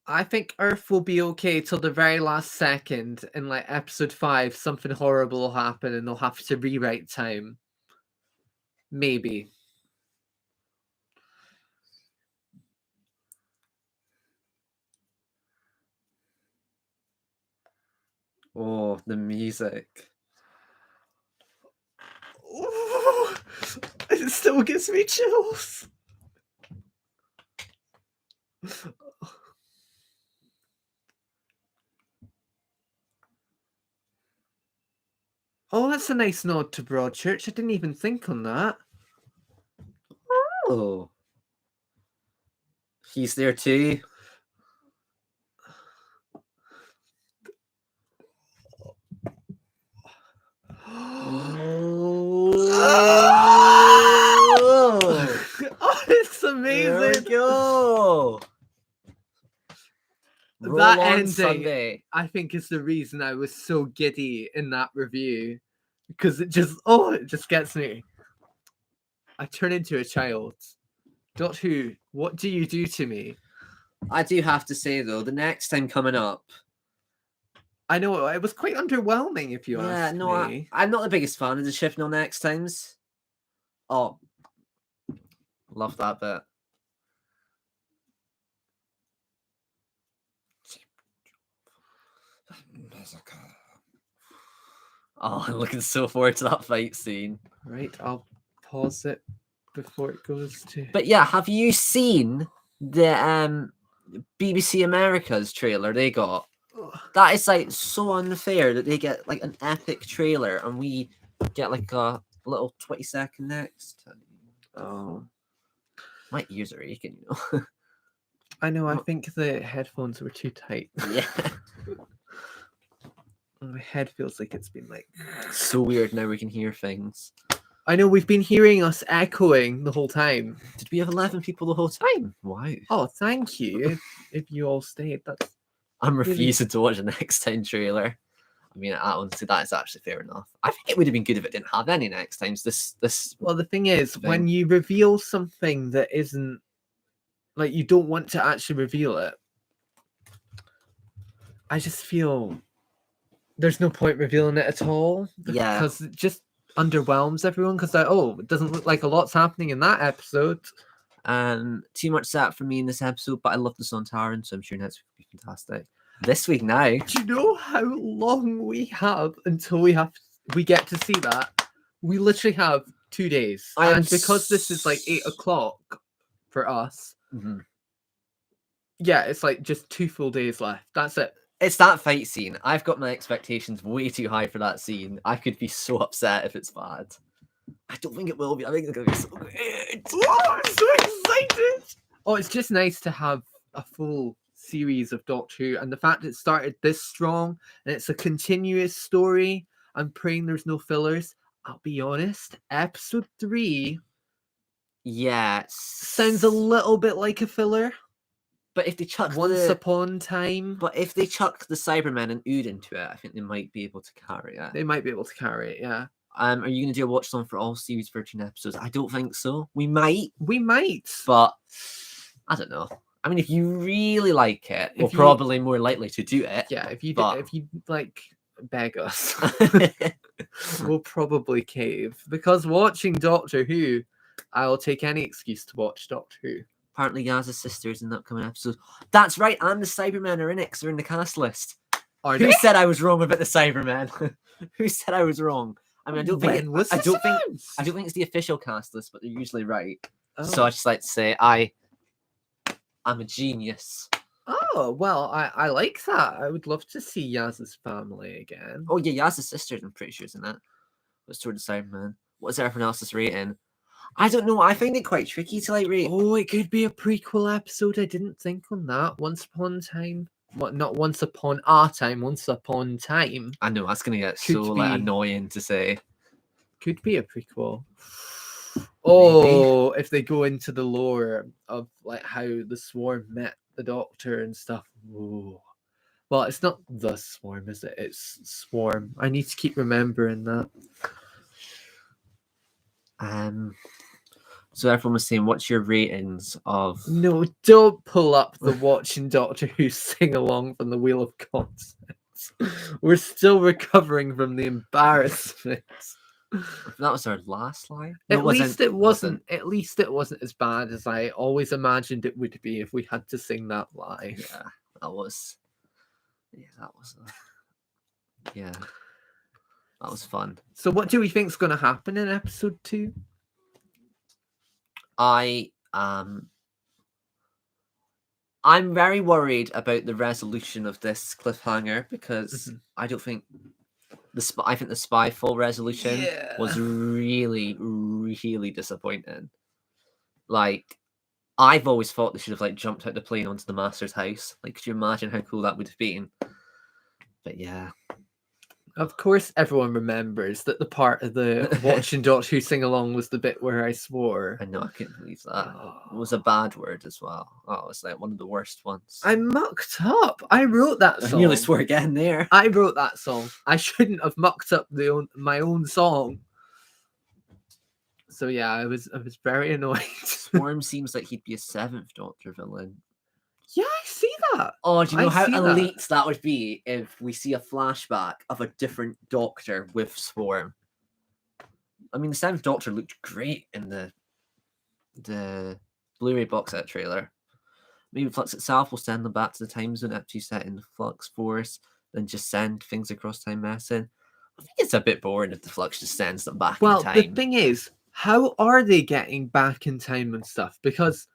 I think Earth will be okay till the very last second. In like episode 5, something horrible will happen and they'll have to rewrite time. Maybe. Oh, the music. Ooh, it still gives me chills. Oh, that's a nice nod to Broadchurch. I didn't even think on that. Oh. He's there too. Oh, it's amazing. There we go. That Roll on ending, Sunday. I think, is the reason I was so giddy in that review. Because it just gets me. I turn into a child. Doctor Who, what do you do to me? I do have to say, though, the next time coming up. I know, it was quite underwhelming, if you ask me. I'm not the biggest fan of the Chibnall next times. Oh, love that bit. Oh, I'm looking so forward to that fight scene. Right, I'll pause it before it goes to. But yeah, have you seen the BBC America's trailer they got? That is like so unfair that they get like an epic trailer and we get like a little 20-second next. Oh, My ears are aching, you know. I know. I think the headphones were too tight. Yeah. My head feels like it's been like. So weird now we can hear things. I know we've been hearing us echoing the whole time. Did we have 11 people the whole time? Wow. Oh, thank you. If you all stayed, that's. I'm refusing to watch the next time trailer. I mean, honestly, that is actually fair enough. I think it would have been good if it didn't have any next times. This. Well, the thing is, when you reveal something that isn't like you don't want to actually reveal it, I just feel there's no point revealing it at all. Yeah. Because it just underwhelms everyone. Because it doesn't look like a lot's happening in that episode. Too much sat for me in this episode, but I love the Sun Taran, so I'm sure next week will be fantastic. This week now. Do you know how long we have until we get to see that? We literally have 2 days. And because this is like 8 o'clock for us, yeah, it's like just 2 full days left. That's it. It's that fight scene. I've got my expectations way too high for that scene. I could be so upset if it's bad. I don't think it will be. I think it's going to be so good. Oh, I'm so excited. Oh, it's just nice to have a full series of Doctor Who, and the fact it started this strong and it's a continuous story. I'm praying there's no fillers. I'll be honest, episode 3 sounds a little bit like a filler. But if they chuck Once Upon Time. But if they chuck the Cybermen and Ood into it, I think they might be able to carry it. They might be able to carry it, yeah. Are you going to do a watch along for all series 13 episodes? I don't think so. We might. But I don't know. I mean, if you really like it, we're probably more likely to do it. Yeah, if you like beg us, we'll probably cave. Because watching Doctor Who, I will take any excuse to watch Doctor Who. Apparently, Yaz's sister's in the upcoming episode. That's right, and the Cybermen are in it because they're in the cast list. Who said I was wrong about the Cybermen? Who said I was wrong? I mean, I don't think it's the official cast list, but they're usually right. Oh. So I just like to say I'm a genius. Oh, well, I like that. I would love to see Yaz's family again. Oh yeah, Yaz's sister, I'm pretty sure, is in that. Let's toward the Cybermen. What is everyone else's rating? I don't know. I find it quite tricky to like rate. Oh, it could be a prequel episode. I didn't think on that. Once Upon Time. What? Not Once Upon a Time. Once Upon Time. I know that's gonna get like annoying to say. Could be a prequel. Oh, if they go into the lore of like how the Swarm met the Doctor and stuff. Ooh. Well, it's not the Swarm, is it? It's Swarm. I need to keep remembering that. So everyone was saying, what's your ratings of... No, don't pull up the watching Doctor Who sing along from the Wheel of Concepts. We're still recovering from the embarrassment. That was our last line. At least it wasn't as bad as I always imagined it would be if we had to sing that live. Yeah, that was fun. So what do we think is going to happen in episode 2? I'm very worried about the resolution of this cliffhanger because I don't think the Spyfall resolution was really, really disappointing. Like, I've always thought they should have like jumped out the plane onto the Master's house. Like, could you imagine how cool that would have been? But yeah. Of course, everyone remembers that the part of the watching Doctor Who sing along was the bit where I swore. I know, I couldn't believe that. It was a bad word as well. Oh, it's like one of the worst ones. I mucked up. I wrote that song. I nearly swore again there. I wrote that song. I shouldn't have mucked up my own song. So yeah, I was very annoyed. Swarm seems like he'd be a 7th Doctor villain. Yeah, I see that. Oh, do you know how elite that would be if we see a flashback of a different Doctor with Swarm? I mean, the 7th Doctor looked great in the Blu-ray box set trailer. Maybe Flux itself will send them back to the time zone up to set in Flux Force. than just send things across time messing. I think it's a bit boring if the Flux just sends them back in Well, time. the thing is, how are they getting back in time and stuff? Because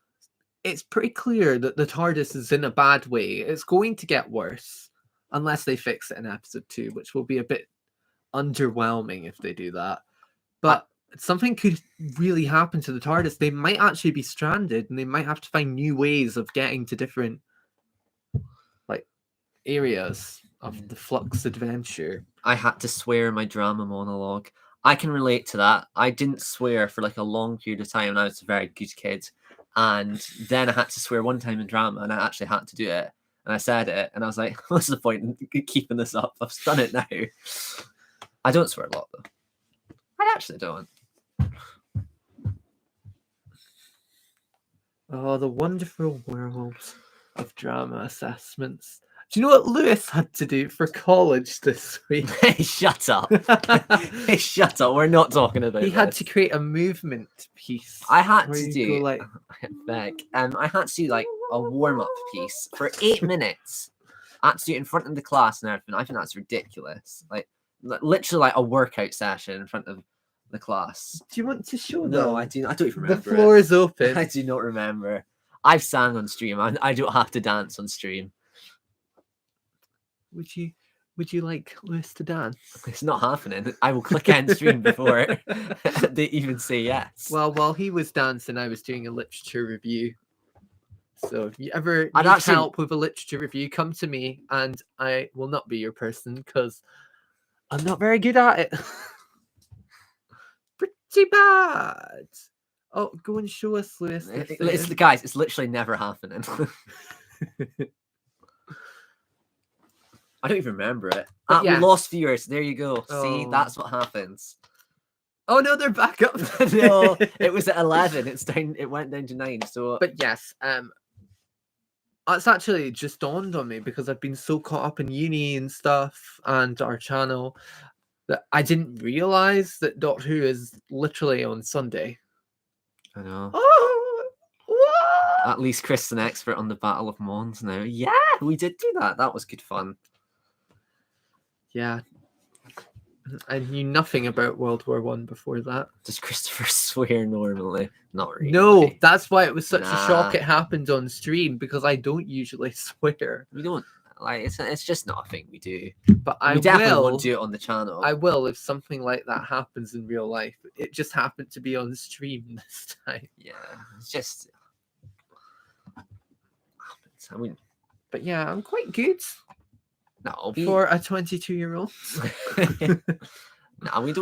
it's pretty clear that the TARDIS is in a bad way. It's going to get worse unless they fix it in episode 2, which will be a bit underwhelming if they do that. But something could really happen to the TARDIS. They might actually be stranded, and they might have to find new ways of getting to different areas of the Flux adventure. I had to swear in my drama monologue. I can relate to that. I didn't swear for like a long period of time, and I was a very good kid. And then I had to swear one time in drama, and I actually had to do it. And I said it, and I was like, "What's the point in keeping this up? I've done it now." I don't swear a lot though. I actually don't. Oh, the wonderful world of drama assessments. Do you know what Lewis had to do for college this week? Hey, shut up. Hey, shut up. We're not talking about He had this. to create a movement piece. I had where to you do go like, I had to do like a warm-up piece for 8 minutes. I had to do it in front of the class and everything. I think that's ridiculous. Like literally like a workout session in front of the class. do you want to show them? No, I do. I don't even The remember. floor is open. I do not remember. I've sang on stream. I don't have to dance on stream. Would you like Lewis to dance? It's not happening. I will click end stream before they even say yes. Well, while he was dancing, I was doing a literature review. So if you ever I'd need actually- help with a literature review, come to me, and I will not be your person because I'm not very good at it. Pretty bad. Oh, go and show us, Lewis. It's guys, it's literally never happening. I don't even remember it. But We yes. lost viewers. There you go. See, Oh. that's what happens. Oh no, they're back up. No, it was at 11. It's down. It went down to 9. So, But yes, it's actually just dawned on me because I've been so caught up in uni and stuff and our channel that I didn't realize that Doctor Who is literally on Sunday. I know. Oh, what? At least Chris is an expert on the Battle of Mons now. Yeah, we did do that. That was good fun. Yeah. I knew nothing about World War One before that. Does Christopher swear normally? Not really. No, that's why it was such a shock Nah. it happened on stream because I don't usually swear. We don't. Like it's just not a thing we do. But We I definitely will. won't do it on the channel. I will if something like that happens in real life. It just happened to be on stream this time. Yeah, it's just. I mean, But yeah, I'm quite good no, for a 22-year-old. no, we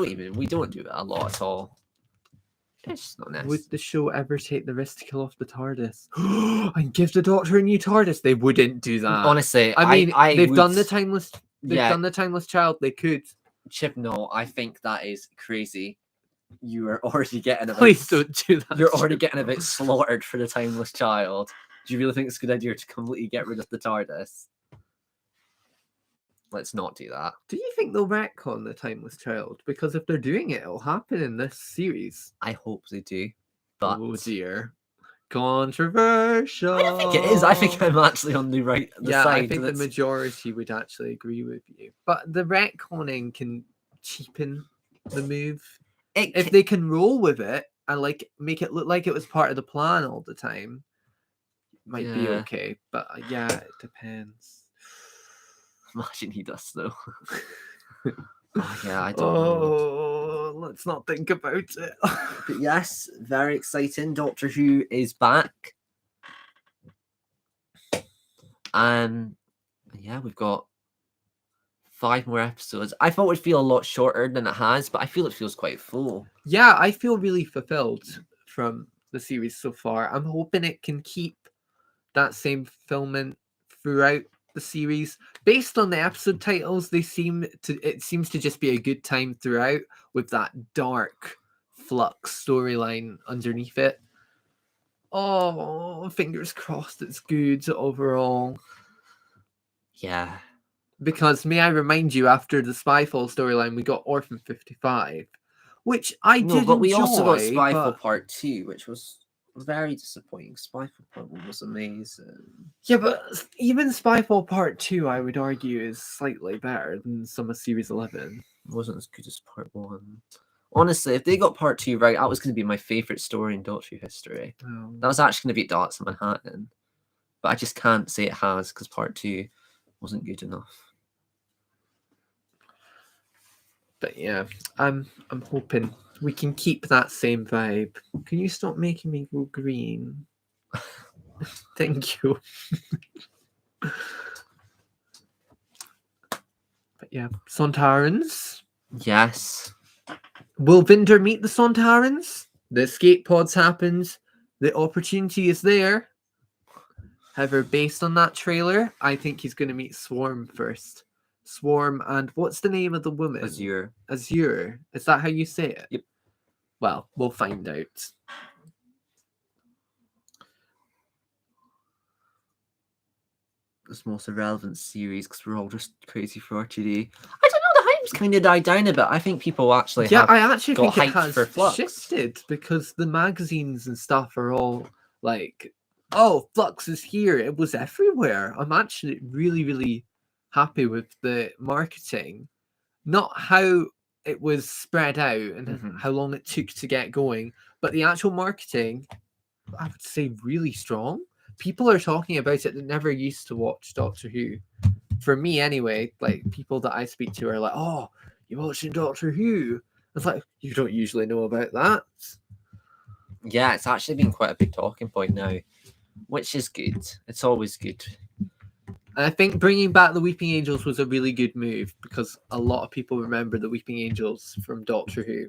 don't do it a lot at all. It's just not necessary. Would the show ever take the risk to kill off the TARDIS and give the Doctor a new TARDIS? They wouldn't do that. Honestly, I mean, they've would- done the timeless. They've Yeah. done the timeless child. They could. Chip. No, I think that is crazy. You are already getting about. Please don't do that. You're already getting a bit slaughtered for the timeless child. Do you really think it's a good idea to completely get rid of the TARDIS? Let's not do that. Do you think they'll retcon the timeless child? Because if they're doing it, it'll happen in this series. I hope they do. But Oh dear, controversial. I don't think it is. I think I'm actually on the Yeah, side. I think the that's- majority would actually agree with you. But the retconning can cheapen the move. If they can roll with it and like make it look like it was part of the plan all the time, might be Yeah. okay. But yeah, it depends. Imagine he does though. Oh, yeah, I don't know. Oh, let's not think about it. But yes, very exciting. Doctor Who is back. Yeah, we've got 5 more episodes. I thought it would feel a lot shorter than it has, but I feel it feels quite full. Yeah, I feel really fulfilled from the series so far. I'm hoping it can keep that same fulfillment throughout the series. Based on the episode titles, it seems to just be a good time throughout with that dark Flux storyline underneath it. Oh, fingers crossed it's good overall. Yeah. Because may I remind you, after the Spyfall storyline, we got Orphan 55, which I did No, but we enjoy, also got Spyfall but Part 2, which was Very disappointing. Spyfall Part 1 was amazing. Yeah, but even Spyfall Part 2, I would argue, is slightly better than some of Series 11. It wasn't as good as Part 1. Honestly, if they got Part 2 right, that was going to be my favourite story in Doctor Who history. That was actually going to beat Darts in Manhattan. But I just can't say it has because Part 2 wasn't good enough. But yeah, I'm hoping we can keep that same vibe. Can you stop making me go green? Thank you. But yeah, Sontarans. Yes. Will Vinder meet the Sontarans? The escape pods happened. The opportunity is there. However, based on that trailer, I think he's going to meet Swarm first. Swarm and what's the name of the woman? Azure. Azure. Is that how you say it? Yep. Well, we'll find out. This most irrelevant series because we're all just crazy for RTD. I don't know, the hype's kind of died down a bit. I think people actually Yeah, have I actually got think it hyped has for Flux. shifted because the magazines and stuff are all like, oh, Flux is here. It was everywhere. I'm actually really, really happy with the marketing. Not how it was spread out and how long it took to get going, but the actual marketing, I would say, really strong. People are talking about it that never used to watch Doctor Who. For me, anyway, like people that I speak to are like, "Oh, you're watching Doctor Who?" It's like you don't usually know about that. Yeah, it's actually been quite a big talking point now, which is good. It's always good. And I think bringing back the Weeping Angels was a really good move because a lot of people remember the Weeping Angels from Doctor Who.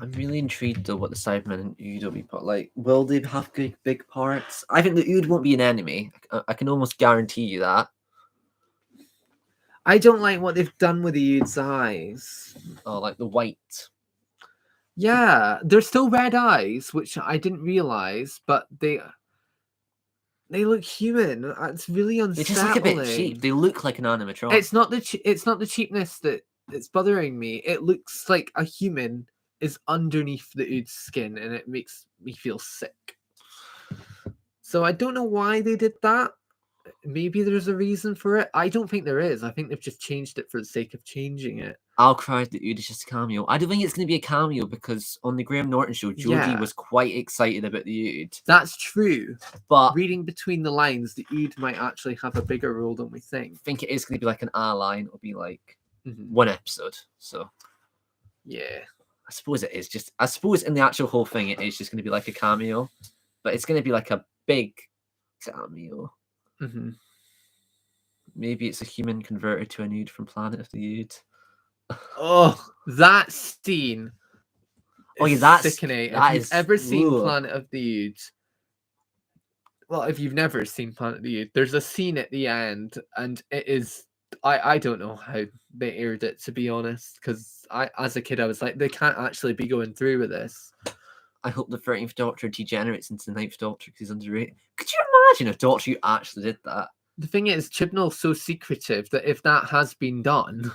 I'm really intrigued though what the Cybermen and Ood will be put like. Will they have big parts? I think the Ood won't be an enemy. I can almost guarantee you that. I don't like what they've done with the Ood's eyes. Oh, like the white. Yeah, they're still red eyes, which I didn't realize, but they look human. It's really unsettling. They just look a bit cheap. They look like an animatronic. It's not the cheapness that's bothering me. It looks like a human is underneath the Ood's skin, and it makes me feel sick. So I don't know why they did that. Maybe there's a reason for it. I don't think there is. I think they've just changed it for the sake of changing it. I'll cry that Ood is just a cameo. I don't think it's going to be a cameo because on the Graham Norton show, Jodie was quite excited about the Ood. That's true. But reading between the lines, the Ood might actually have a bigger role than we think. I think it is going to be like an ally, and it'll be like one episode. So yeah, I suppose it is just. I suppose in the actual whole thing, it is just going to be like a cameo, but it's going to be like a big cameo. Maybe it's a human converted to an Ood from Planet of the Ood. Oh, that scene! Oh yeah, that's sickening. If you've ever seen Planet of the Ood, well, if you've never seen Planet of the Ood, there's a scene at the end, and it is. I don't know how they aired it, to be honest, because as a kid I was like, they can't actually be going through with this. I hope the 13th Doctor degenerates into the 9th Doctor because he's underrated. Could you imagine if Doctor Who actually did that? The thing is, Chibnall's so secretive that if that has been done,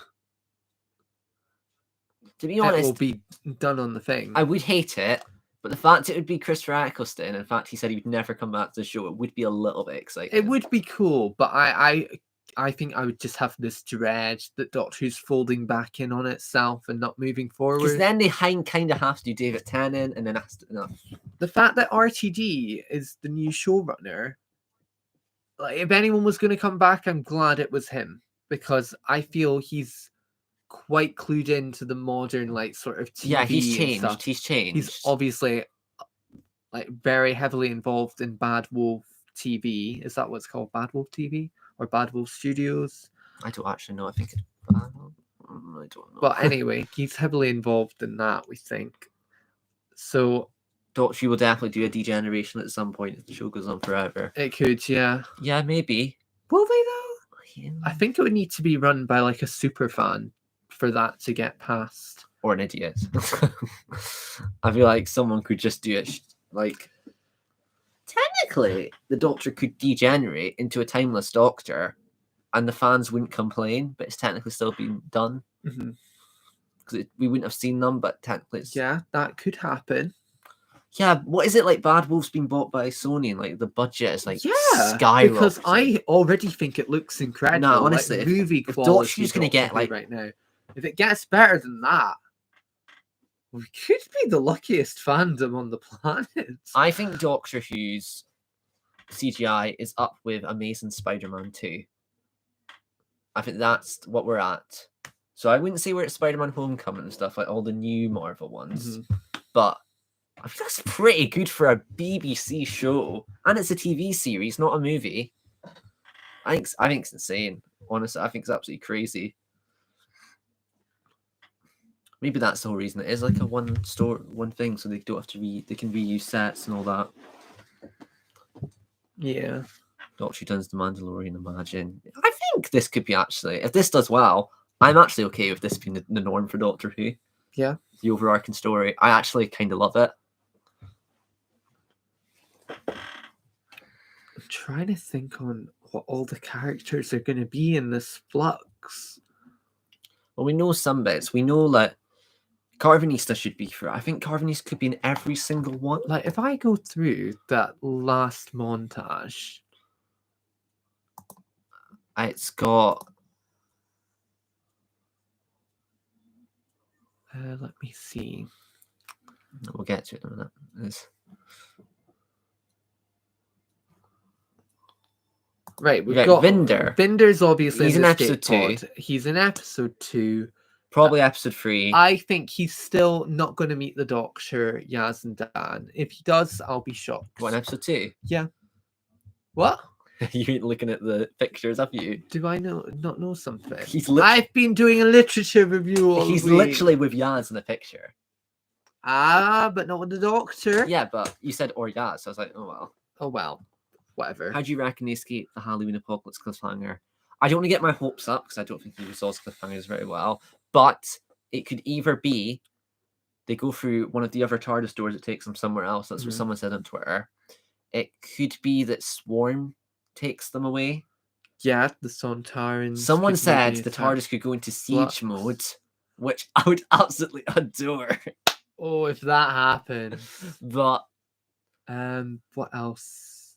to be honest, it will be done on the thing. I would hate it, but the fact it would be Christopher Eccleston, and in fact he said he would never come back to the show, it would be a little bit exciting. It would be cool, but I think I would just have this dread that Doctor Who's folding back in on itself and not moving forward. Because then they kind of have to do David Tennant, and then that's enough. The fact that RTD is the new showrunner, like if anyone was going to come back, I'm glad it was him, because I feel he's quite clued into the modern like sort of TV. Yeah, he's changed. Stuff. He's changed. He's obviously like very heavily involved in Bad Wolf TV. Is that what's called, Bad Wolf TV or Bad Wolf Studios? I don't actually know. I think I don't know. But anyway, he's heavily involved in that, we think. So Doctor Who will definitely do a degeneration at some point if the show goes on forever. It could, yeah. Yeah, maybe. Will they though? Yeah. I think it would need to be run by like a super fan for that to get past. Or an idiot. I feel like someone could just do it. Like, technically, the Doctor could degenerate into a timeless Doctor, and the fans wouldn't complain, but it's technically still being done. because we wouldn't have seen them, but technically it's... Yeah, that could happen. Yeah, what is it like? Bad Wolf's been bought by Sony, and like the budget is like Yeah, skyrocketing. because I already think it looks incredible. No, honestly, like, if movie Doctor quality Who's gonna get, Doctor Who like- right now, if it gets better than that, we could be the luckiest fandom on the planet. I think Doctor Who's CGI is up with Amazing Spider-Man 2. I think that's what we're at. So I wouldn't say we're at Spider-Man Homecoming and stuff, like all the new Marvel ones, but I think that's pretty good for a BBC show, and it's a TV series, not a movie. I think it's insane. Honestly, I think it's absolutely crazy. Maybe that's the whole reason it is like a one thing, so they don't have to they can reuse sets and all that. Yeah. Doctor Who does The Mandalorian, imagine. I think this could be actually, if this does well, I'm actually okay with this being the norm for Doctor Who. Yeah. The overarching story. I actually kind of love it. I'm trying to think on what all the characters are going to be in this Flux. Well, we know some bits. We know that Carvanista should be for. I think Carvanista could be in every single one. Like, if I go through that last montage, It's got. let me see. We'll get to it in a minute. Right, we've got got Vinder. Vinder's obviously He's in in the episode escape 2. pod. He's in episode 2. Probably episode 3. I think he's still not going to meet the Doctor, Yaz and Dan. If he does, I'll be shocked. What, in episode 2? Yeah. What? You ain't looking at the pictures, have you? Do I not know something? I've been doing a literature review all He's week. literally with Yaz in the picture. But not with the Doctor. Yeah, but you said or Yaz, so I was like, oh well. Oh well. Whatever. How do you reckon they escape the Halloween Apocalypse cliffhanger? I don't want to get my hopes up because I don't think he resolves cliffhangers very well. But it could either be they go through one of the other TARDIS doors that takes them somewhere else. That's what someone said on Twitter. It could be that Swarm takes them away. Yeah, the Sontarans. Someone could said maybe the attack TARDIS could go into Flux. siege mode, which I would absolutely adore. Oh, if that happens. But What else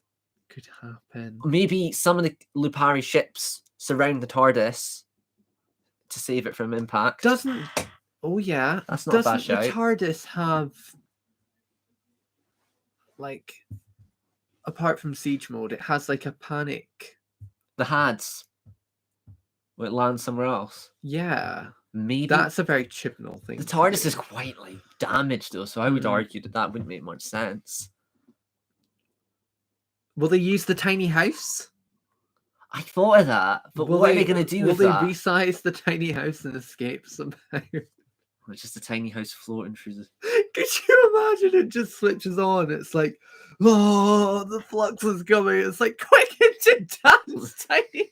could happen? maybe some of the Lupari ships surround the TARDIS to save it from impact. Doesn't. Oh yeah. That's not a bad Doesn't the shout. TARDIS have, like, apart from siege mode, it has like a panic? The HADs will it land somewhere else. Yeah. Maybe That's a very Chibnall thing. the to TARDIS do. is quite like damaged though, so I would argue that wouldn't make much sense. Will they use the tiny house? I thought of that, but what are they going to do with that? Will they resize the tiny house and escape somehow? It's just a tiny house floating through the. Could you imagine it just switches on? It's like, oh, the Flux is coming. It's like, quick into Dan's tiny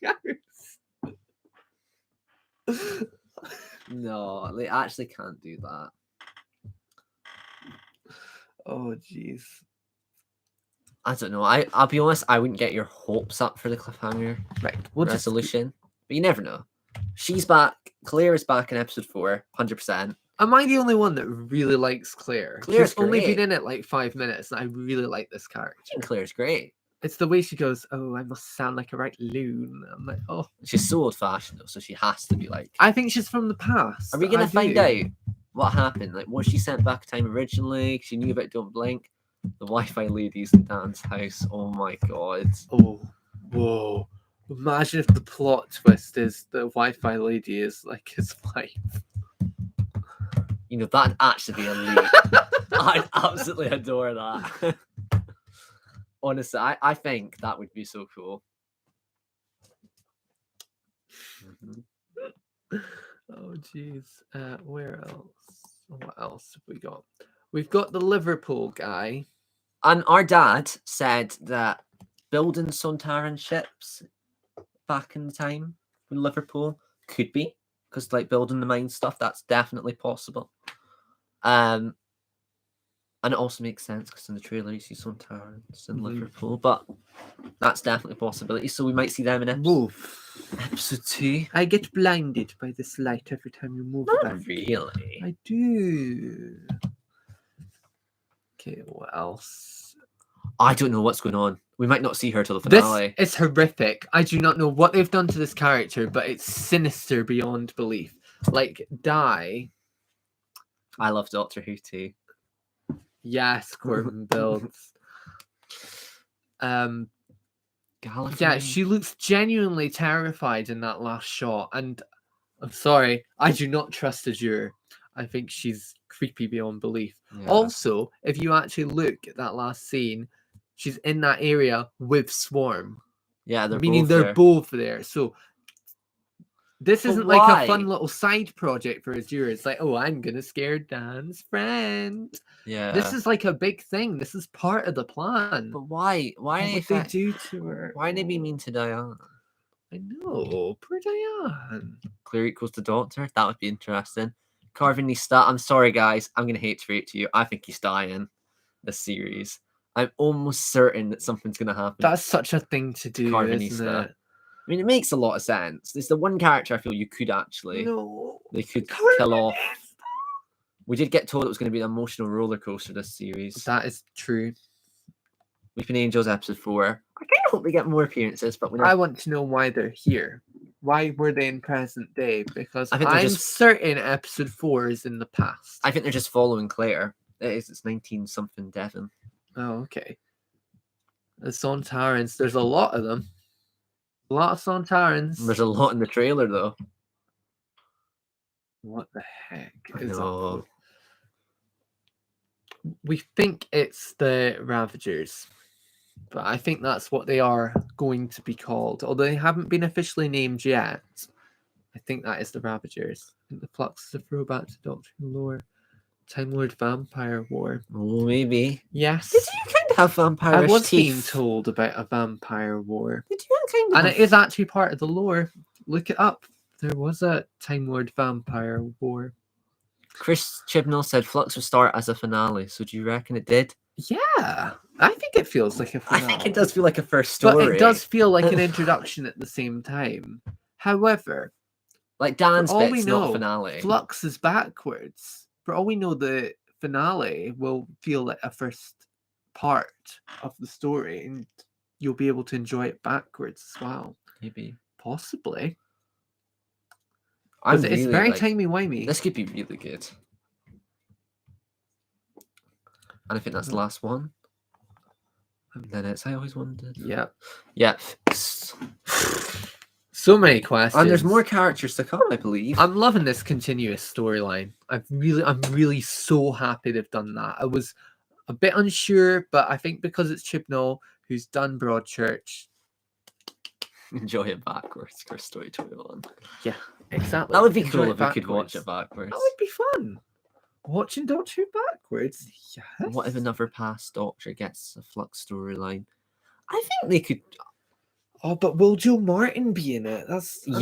house. No, they actually can't do that. Oh, jeez. I don't know. I'll be honest. I wouldn't get your hopes up for the cliffhanger Right. We'll just resolution, but you never know. She's back. Claire is back in episode 4, 100%. Am I the only one that really likes Claire? Claire's She's only great. been in it like 5 minutes, and I really like this character. I think Claire's great. It's the way she goes, oh, I must sound like a right loon. I'm like, oh. She's so old-fashioned though, so she has to be like. I think she's from the past. Are we gonna I find do. out what happened? Like, was she sent back in time originally? She knew about Don't Blink. The Wi-Fi ladies in Dan's house. Oh my god. Oh, whoa. Imagine if the plot twist is the Wi-Fi lady is like his wife. You know, that'd actually be elite. I'd absolutely adore that. Honestly, I think that would be so cool. Oh, jeez. Where else? What else have we got? We've got the Liverpool guy. And our dad said that building Sontaran ships back in the time in Liverpool could be, because like building the mine stuff, that's definitely possible. And And it also makes sense because in the trailer you see some towns in Mhm. Liverpool, but that's definitely a possibility. So we might see them in episode 2. I get blinded by this light every time you move Not back. really. I do. Okay, what else? I don't know what's going on. We might not see her till the This finale. is horrific. I do not know what they've done to this character, but it's sinister beyond belief. Like, Die. I love Doctor Who too. Yes, Corbin builds. Yeah, Gallifrey. she looks genuinely terrified in that last shot, and I'm sorry, I do not trust Azure. I think she's creepy beyond belief. Yeah. Also, if you actually look at that last scene, she's in that area with Swarm, Yeah, they're meaning both they're there. both there. So this But isn't like a fun why? little side project for Azure. It's like, oh, I'm gonna scare Dan's friend. Yeah. This is like a big thing. This is part of the plan. But why? Why What are would they do to her? Why they be mean to Diane? I know, poor Diane. Clear equals the Doctor. That would be interesting. Carvinista. I'm sorry, guys. I'm gonna hate to break it to you. I think he's dying this series. I'm almost certain that something's gonna happen. That's such a thing to do, isn't Carvinista. it? I mean, it makes a lot of sense. It's the one character I feel you could actually No. they could kill off. We did get told it was going to be an emotional roller coaster this series. That is true. Weeping Angels episode 4. I kind of hope they get more appearances, but we I want to know why they're here. Why were they in present day? Because I think they're I'm just- certain episode 4 is in the past. I think they're just following Claire. It is. It's 19 something Devon. Oh, okay. The Sontarans, there's a lot of them. A lot of Sontarans. There's a lot in the trailer though. What the heck I is know. up with... We think it's the Ravagers, but I think that's what they are going to be called. Although they haven't been officially named yet, I think that is the Ravagers. I think the Flux is a throwback to Doctor Who lore. Time Lord Vampire War. Oh, maybe. Yes. Did you kind of have vampire I was being teeth? told about a vampire war. Did you kind of And have... it is actually part of the lore. Look it up. There was a Time Lord Vampire War. Chris Chibnall said Flux would start as a finale, so do you reckon it did? Yeah. I think it feels like a finale. I think it does feel like a first story. But it does feel like an introduction at the same time. However, Like Dan's for all we bit's not know, a finale. Flux is backwards. For all we know, the finale will feel like a first part of the story, and you'll be able to enjoy it backwards as well. Maybe. Possibly. I'm Because it's really, very like, timey-wimey. This could be really good. And I think that's the last one. And then it's I always wondered. Yeah. Yep. So many questions. And there's more characters to come, I believe. I'm loving this continuous storyline. I'm really so happy they've done that. I was a bit unsure, but I think because it's Chibnall who's done Broadchurch. Enjoy it backwards for Story 21. Yeah, exactly. That would be Enjoy cool it if we could watch it backwards. backwards. That would be fun. Watching Doctor Who backwards. Yes. What if another past Doctor gets a Flux storyline? I think they could. Oh, but will Joe Martin be in it? That's another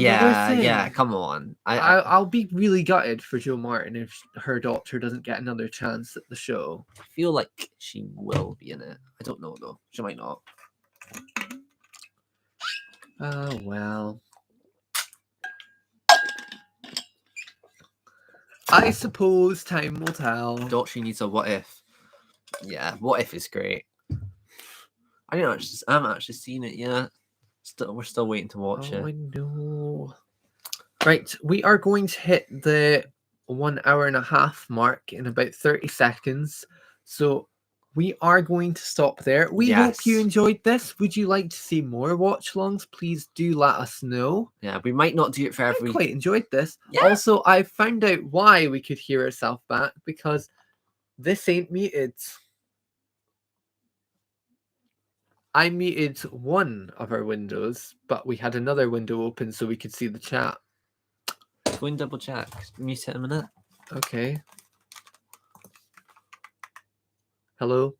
thing. Yeah. Come on. I'll be really gutted for Joe Martin if her Doctor doesn't get another chance at the show. I feel like she will be in it. I don't know though. She might not. Oh well. I suppose time will tell. Doctor needs a what if. Yeah, what if is great. I haven't actually seen it yet. We're still waiting to watch Oh, it. I know. Right, we are going to hit the 1 hour and a half mark in about 30 seconds. So we are going to stop there. We hope you Yes. enjoyed this. Would you like to see more watch-alongs? Please do let us know. Yeah, we might not do it for I every. quite enjoyed this. Yeah. Also, I found out why we could hear ourselves back because this ain't muted. I muted one of our windows, but we had another window open so we could see the chat. Go and double check. Mute it a minute. Okay. Hello?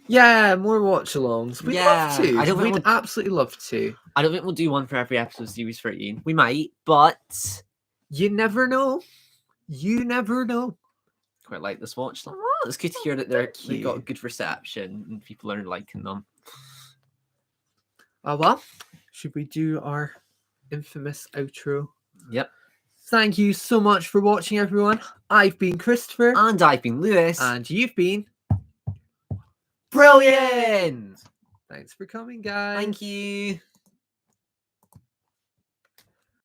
Yeah, more watch-alongs. We'd love Yeah, to. I don't think We'd absolutely love to. I don't think we'll do one for every episode of Series 13. We might, but You never know. You never know. quite like this watch. Like, oh, it's good to hear that they Thank got a you. good reception and people are liking them. Oh well, should we do our infamous outro? Yep. Thank you so much for watching, everyone. I've been Christopher. And I've been Lewis. And you've been brilliant! Thanks for coming, guys. Thank you.